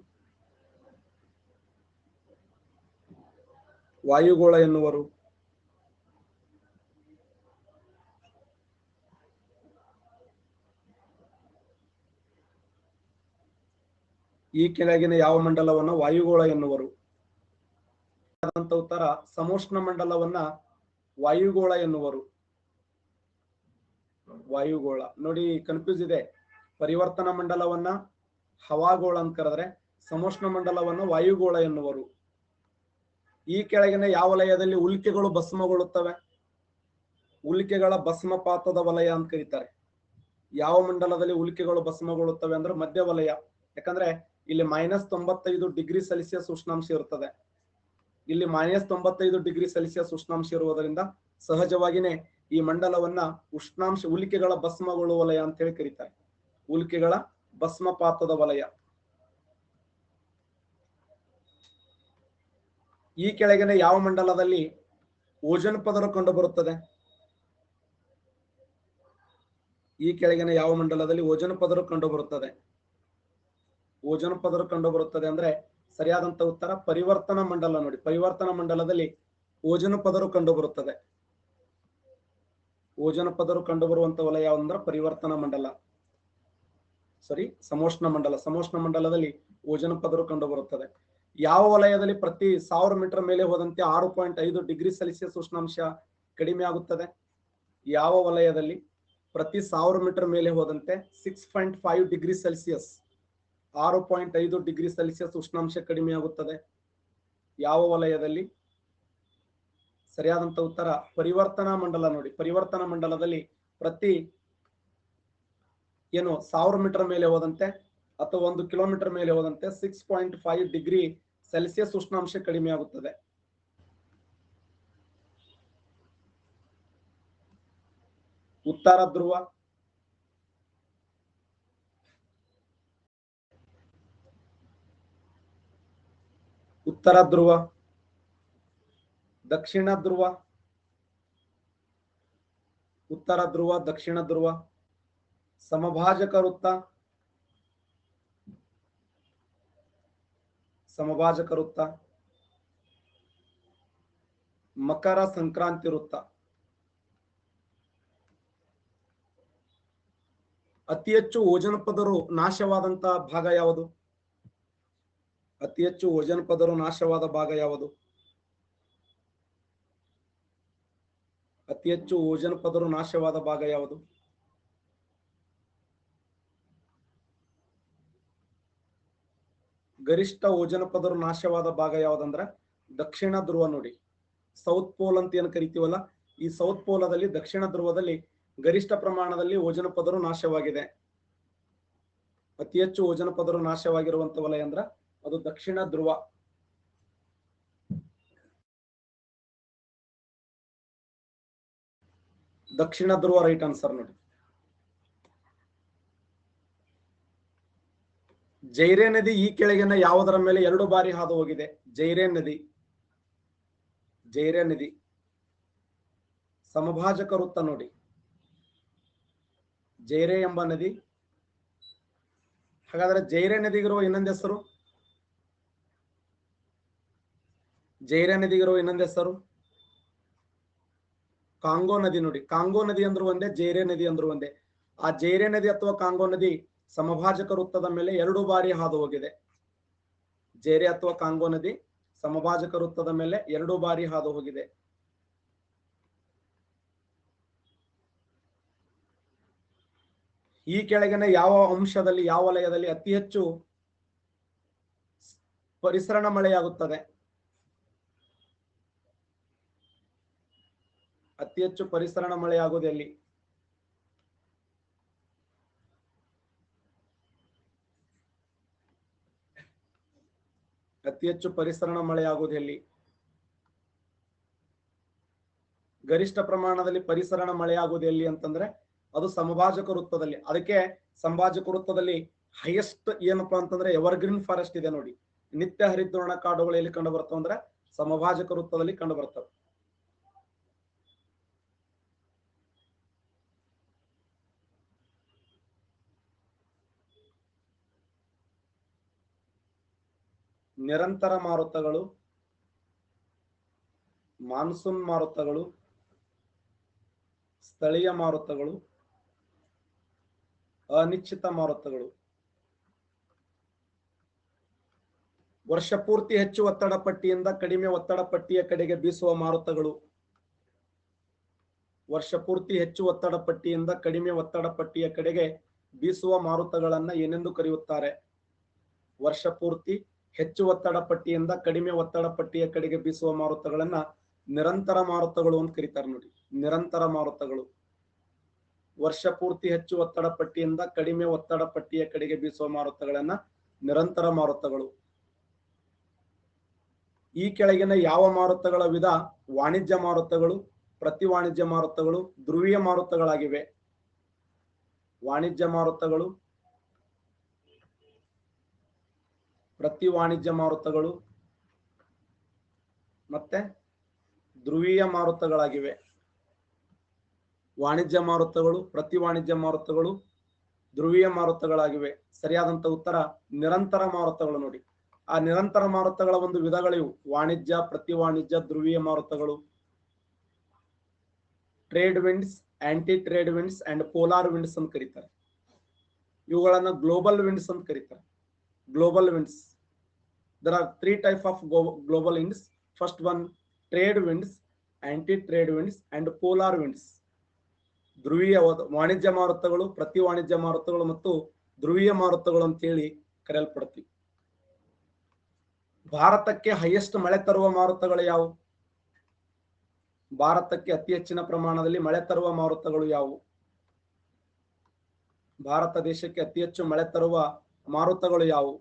ವಾಯುಗೋಳ ಎನ್ನುವರು. ಈ ಕೆಳಗಿನ ಯಾವ ಮಂಡಲವನ್ನ ವಾಯುಗೋಳ ಎನ್ನುವರು? ಉತ್ತರ ಸಮೋಷ್ಣ ಮಂಡಲವನ್ನ ವಾಯುಗೋಳ ಎನ್ನುವರು. ವಾಯುಗೋಳ ನೋಡಿ, ಕನ್ಫ್ಯೂಸ್ ಇದೆ. ಪರಿವರ್ತನಾ ಮಂಡಲವನ್ನ ಹವಾಗೋಳ ಅಂತ ಕರೆದ್ರೆ ಸಮೋಷ್ಣ ಮಂಡಲವನ್ನ ವಾಯುಗೋಳ ಎನ್ನುವರು. ಈ ಕೆಳಗಿನ ಯಾವ ವಲಯದಲ್ಲಿ ಉಲ್ಕೆಗಳು ಭಸ್ಮಗೊಳ್ಳುತ್ತವೆ? ಉಲ್ಕೆಗಳ ಭಸ್ಮಪಾತದ ವಲಯ ಅಂತ ಕರೀತಾರೆ. ಯಾವ ಮಂಡಲದಲ್ಲಿ ಉಲ್ಕೆಗಳು ಭಸ್ಮಗೊಳ್ಳುತ್ತವೆ ಅಂದ್ರೆ ಮಧ್ಯ ವಲಯ. ಯಾಕಂದ್ರೆ ಇಲ್ಲಿ -95 ಡಿಗ್ರಿ ಸೆಲ್ಸಿಯಸ್ ಉಷ್ಣಾಂಶ ಇರುತ್ತದೆ. ಇಲ್ಲಿ -95 ಡಿಗ್ರಿ ಸೆಲ್ಸಿಯಸ್ ಉಷ್ಣಾಂಶ ಇರುವುದರಿಂದ ಸಹಜವಾಗಿನೇ ಈ ಮಂಡಲವನ್ನ ಉಷ್ಣಾಂಶ ಉಲ್ಕೆಗಳ ಭಸ್ಮಗೊಳ್ಳುವ ವಲಯ ಅಂತ ಹೇಳಿ ಕರೀತಾರೆ. ಉಲ್ಕೆಗಳ ಭಸ್ಮಪಾತದ ವಲಯ. ಈ ಕೆಳಗಿನ ಯಾವ ಮಂಡಲದಲ್ಲಿ ಓಜೋನ್ ಪದರ ಕಂಡುಬರುತ್ತದೆ? ಈ ಕೆಳಗಿನ ಯಾವ ಮಂಡಲದಲ್ಲಿ ಓಜೋನ್ ಪದರ ಕಂಡುಬರುತ್ತದೆ? ಓಜೋನ್ ಪದರ ಕಂಡುಬರುತ್ತದೆ ಅಂದ್ರೆ ಸರಿಯಾದಂತ ಉತ್ತರ ಪರಿವರ್ತನಾ ಮಂಡಲ. ನೋಡಿ, ಪರಿವರ್ತನಾ ಮಂಡಲದಲ್ಲಿ ಓಜೋನ್ ಪದರ ಕಂಡುಬರುತ್ತದೆ. ಓಜೋನ್ ಪದರ ಕಂಡುಬರುವಂತ ವಲಯ ಅಂದ್ರೆ ಪರಿವರ್ತನಾ ಮಂಡಲ. ಸರಿ, ಸಮೋಷ್ಣ ಮಂಡಲ. ಸಮೋಷ್ಣ ಮಂಡಲದಲ್ಲಿ ಓಜೋನ್ ಪದರ ಕಂಡುಬರುತ್ತದೆ. ಯಾವ ವಲಯದಲ್ಲಿ ಪ್ರತಿ 1000 ಮೀಟರ್ ಮೇಲೆ ಹೋದಂತೆ 6.5 ಡಿಗ್ರಿ ಸೆಲ್ಸಿಯಸ್ ಉಷ್ಣಾಂಶ ಕಡಿಮೆ ಆಗುತ್ತದೆ? ಯಾವ ವಲಯದಲ್ಲಿ ಪ್ರತಿ 1000 ಮೀಟರ್ ಮೇಲೆ ಹೋದಂತೆ 6.5 ಡಿಗ್ರಿ ಸೆಲ್ಸಿಯಸ್ 6.5 ಡಿಗ್ರಿ ಸೆಲ್ಸಿಯಸ್ ಉಷ್ಣಾಂಶ ಕಡಿಮೆ ಆಗುತ್ತದೆ? ಯಾವ ವಲಯದಲ್ಲಿ? ಸರಿಯಾದಂತ ಉತ್ತರ ಪರಿವರ್ತನಾ ಮಂಡಲ. ನೋಡಿ, ಪರಿವರ್ತನಾ ಮಂಡಲದಲ್ಲಿ ಪ್ರತಿ 1000 ಮೀಟರ್ ಮೇಲೆ ಹೋದಂತೆ ಅಥವಾ 1 ಕಿಲೋಮೀಟರ್ ಮೇಲೆ ಹೋದಂತೆ 6.5 ಡಿಗ್ರಿ ಸೆಲ್ಸಿಯಸ್ ಉಷ್ಣಾಂಶ ಕಡಿಮೆ ಆಗುತ್ತದೆ. ಉತ್ತರ ಧ್ರುವ, ಉತ್ತರ ಧ್ರುವ, ದಕ್ಷಿಣ ಧ್ರುವ, ಉತ್ತರ ಧ್ರುವ, ದಕ್ಷಿಣ ಧ್ರುವ, ಸಮಭಾಜಕ ವೃತ್ತ, ಸಮಭಾಜಕ ವೃತ್ತ, ಮಕರ ಸಂಕ್ರಾಂತಿ ವೃತ್ತ. ಅತಿ ಹೆಚ್ಚು ಓಜೋನ್ ಪದರು ನಾಶವಾದಂತ ಭಾಗ ಯಾವುದು? ಅತಿ ಹೆಚ್ಚು ಓಜೋನ್ ಪದರು ನಾಶವಾದ ಭಾಗ ಯಾವುದು? ಅತಿ ಹೆಚ್ಚು ಓಜೋನ್ ಪದರು ನಾಶವಾದ ಭಾಗ ಯಾವುದು? ಗರಿಷ್ಠ ಓಜೋನ್ ಪದರು ನಾಶವಾದ ಭಾಗ ಯಾವ್ದಂದ್ರೆ ದಕ್ಷಿಣ ಧ್ರುವ. ನೋಡಿ, ಸೌತ್ ಪೋಲ್ ಅಂತ ಏನ್ ಕರಿತೀವಲ್ಲ, ಈ ಸೌತ್ ಪೋಲದಲ್ಲಿ ದಕ್ಷಿಣ ಧ್ರುವದಲ್ಲಿ ಗರಿಷ್ಠ ಪ್ರಮಾಣದಲ್ಲಿ ಓಜೋನ್ ಪದರು ನಾಶವಾಗಿದೆ. ಅತಿ ಹೆಚ್ಚು ಓಜೋನ್ ಪದರು ನಾಶವಾಗಿರುವಂತ ವಲಯ ಅಂದ್ರ ಅದು ದಕ್ಷಿಣ ಧ್ರುವ. ದಕ್ಷಿಣ ಧ್ರುವ ರೈಟ್ ಆನ್ಸರ್. ನೋಡಿ, ಜೈರೆ ನದಿ ಈ ಕೆಳಗಿನ ಯಾವುದರ ಮೇಲೆ 2 ಬಾರಿ ಹಾದು ಹೋಗಿದೆ? ಜೈರೆ ನದಿ. ಜೈರೆ ನದಿ ಸಮಭಾಜಕ ವೃತ್ತ. ನೋಡಿ, ಜೈರೆ ಎಂಬ ನದಿ. ಹಾಗಾದ್ರೆ ಜೈರೆ ನದಿಗಿರುವ ಇನ್ನೊಂದು ಹೆಸರು? ಜೈರೆ ನದಿಗಿರುವ ಇನ್ನೊಂದು ಹೆಸರು ಕಾಂಗೋ ನದಿ. ನೋಡಿ, ಕಾಂಗೋ ನದಿ ಅಂದ್ರೂ ಒಂದೇ, ಜೈರೆ ನದಿ ಅಂದ್ರೂ ಒಂದೇ. ಆ ಜೈರೆ ನದಿ ಅಥವಾ ಕಾಂಗೋ ನದಿ ಸಮಭಾಜಕ ವೃತ್ತದ ಮೇಲೆ 2 ಬಾರಿ ಹಾದು ಹೋಗಿದೆ. ಜೈರೆ ಅಥವಾ ಕಾಂಗೋ ನದಿ ಸಮಭಾಜಕ ವೃತ್ತದ ಮೇಲೆ 2 ಬಾರಿ ಹಾದು ಹೋಗಿದೆ. ಈ ಕೆಳಗಿನ ಯಾವ ಅಂಶದಲ್ಲಿ, ಯಾವ ವಲಯದಲ್ಲಿ ಅತಿ ಹೆಚ್ಚು ಪರಿಸರಣ ಮಳೆಯಾಗುತ್ತದೆ? ಅತಿ ಹೆಚ್ಚು ಪರಿಸರಣ ಮಳೆಯಾಗುವುದು ಎಲ್ಲಿ? ಅತಿ ಹೆಚ್ಚು ಪರಿಸರಣ ಮಳೆಯಾಗುವುದು ಎಲ್ಲಿ? ಗರಿಷ್ಠ ಪ್ರಮಾಣದಲ್ಲಿ ಪರಿಸರಣ ಮಳೆಯಾಗುವುದು ಎಲ್ಲಿ ಅಂತಂದ್ರೆ ಅದು ಸಮಭಾಜಕ ವೃತ್ತದಲ್ಲಿ. ಅದಕ್ಕೆ ಸಮಭಾಜಕ ವೃತ್ತದಲ್ಲಿ ಹೈಯೆಸ್ಟ್ ಏನಪ್ಪಾ ಅಂತಂದ್ರೆ ಎವರ್ಗ್ರೀನ್ ಫಾರೆಸ್ಟ್ ಇದೆ. ನೋಡಿ, ನಿತ್ಯ ಹರಿದ್ವರ್ಣ ಕಾಡುಗಳು ಎಲ್ಲಿ ಕಂಡು ಬರ್ತಾವ ಅಂದ್ರೆ ಸಮಭಾಜಕ ವೃತ್ತದಲ್ಲಿ ಕಂಡು ಬರ್ತವೆ. ನಿರಂತರ ಮಾರುತಗಳು, ಮಾನ್ಸೂನ್ ಮಾರುತಗಳು, ಸ್ಥಳೀಯ ಮಾರುತಗಳು, ಅನಿಶ್ಚಿತ ಮಾರುತಗಳು. ವರ್ಷ ಪೂರ್ತಿ ಹೆಚ್ಚು ಒತ್ತಡ ಪಟ್ಟಿಯಿಂದ ಕಡಿಮೆ ಒತ್ತಡ ಪಟ್ಟಿಯ ಕಡೆಗೆ ಬೀಸುವ ಮಾರುತಗಳು. ವರ್ಷ ಪೂರ್ತಿ ಹೆಚ್ಚು ಒತ್ತಡ ಪಟ್ಟಿಯಿಂದ ಕಡಿಮೆ ಒತ್ತಡ ಪಟ್ಟಿಯ ಕಡೆಗೆ ಬೀಸುವ ಮಾರುತಗಳನ್ನ ಏನೆಂದು ಕರೆಯುತ್ತಾರೆ? ವರ್ಷ ಪೂರ್ತಿ ಹೆಚ್ಚು ಒತ್ತಡ ಪಟ್ಟಿಯಿಂದ ಕಡಿಮೆ ಒತ್ತಡ ಪಟ್ಟಿಯ ಕಡೆಗೆ ಬೀಸುವ ಮಾರುತಗಳನ್ನ ನಿರಂತರ ಮಾರುತಗಳು ಅಂತ ಕರೀತಾರೆ ನೋಡಿ. ನಿರಂತರ ಮಾರುತಗಳು. ವರ್ಷ ಪೂರ್ತಿ ಹೆಚ್ಚು ಒತ್ತಡ ಪಟ್ಟಿಯಿಂದ ಕಡಿಮೆ ಒತ್ತಡ ಪಟ್ಟಿಯ ಕಡೆಗೆ ಬೀಸುವ ಮಾರುತಗಳನ್ನ ನಿರಂತರ ಮಾರುತಗಳು. ಈ ಕೆಳಗಿನ ಯಾವ ಮಾರುತಗಳ ವಿಧ ವಾಣಿಜ್ಯ ಮಾರುತಗಳು, ಪ್ರತಿ ವಾಣಿಜ್ಯ ಮಾರುತಗಳು, ಧ್ರುವೀಯ ಮಾರುತಗಳಾಗಿವೆ? ವಾಣಿಜ್ಯ ಮಾರುತಗಳು, ಪ್ರತಿ ವಾಣಿಜ್ಯ ಮಾರುತಗಳು ಮತ್ತೆ ಧ್ರುವೀಯ ಮಾರುತಗಳಾಗಿವೆ. ವಾಣಿಜ್ಯ ಮಾರುತಗಳು, ಪ್ರತಿ ವಾಣಿಜ್ಯ ಮಾರುತಗಳು, ಧ್ರುವೀಯ ಮಾರುತಗಳಾಗಿವೆ. ಸರಿಯಾದಂತ ಉತ್ತರ ನಿರಂತರ ಮಾರುತಗಳು ನೋಡಿ. ಆ ನಿರಂತರ ಮಾರುತಗಳ ಒಂದು ವಿಧಗಳಿವು: ವಾಣಿಜ್ಯ, ಪ್ರತಿ ವಾಣಿಜ್ಯ, ಧ್ರುವೀಯ ಮಾರುತಗಳು. Trade winds, anti trade winds and polar winds ಅಂತ ಕರೀತಾರೆ. ಇವುಗಳನ್ನ ಗ್ಲೋಬಲ್ ವಿಂಡ್ಸ್ ಅಂತ ಕರೀತಾರೆ. Global winds. There are three types of global winds. First one, trade winds, anti-trade winds and polar winds. ಧ್ರುವೀಯ ವಾಣಿಜ್ಯ ಮಾರುತಗಳು, ಪ್ರತಿ ವಾಣಿಜ್ಯ ಮಾರುತಗಳು ಮತ್ತು ಧ್ರುವೀಯ ಮಾರುತಗಳು ಅಂತ ಹೇಳಿ ಕರೆಯಲ್ಪಡ್ತೀವಿ. ಭಾರತಕ್ಕೆ ಹೈಯೆಸ್ಟ್ ಮಳೆ ತರುವ ಮಾರುತಗಳು ಯಾವುವು? ಭಾರತಕ್ಕೆ ಅತಿ ಹೆಚ್ಚಿನ ಪ್ರಮಾಣದಲ್ಲಿ ಮಳೆ ತರುವ ಮಾರುತಗಳು ಯಾವುವು? ಭಾರತ ದೇಶಕ್ಕೆ ಅತಿ ಹೆಚ್ಚು ಮಳೆ ತರುವ ಮಾರುತಗಳು ಯಾವುವು?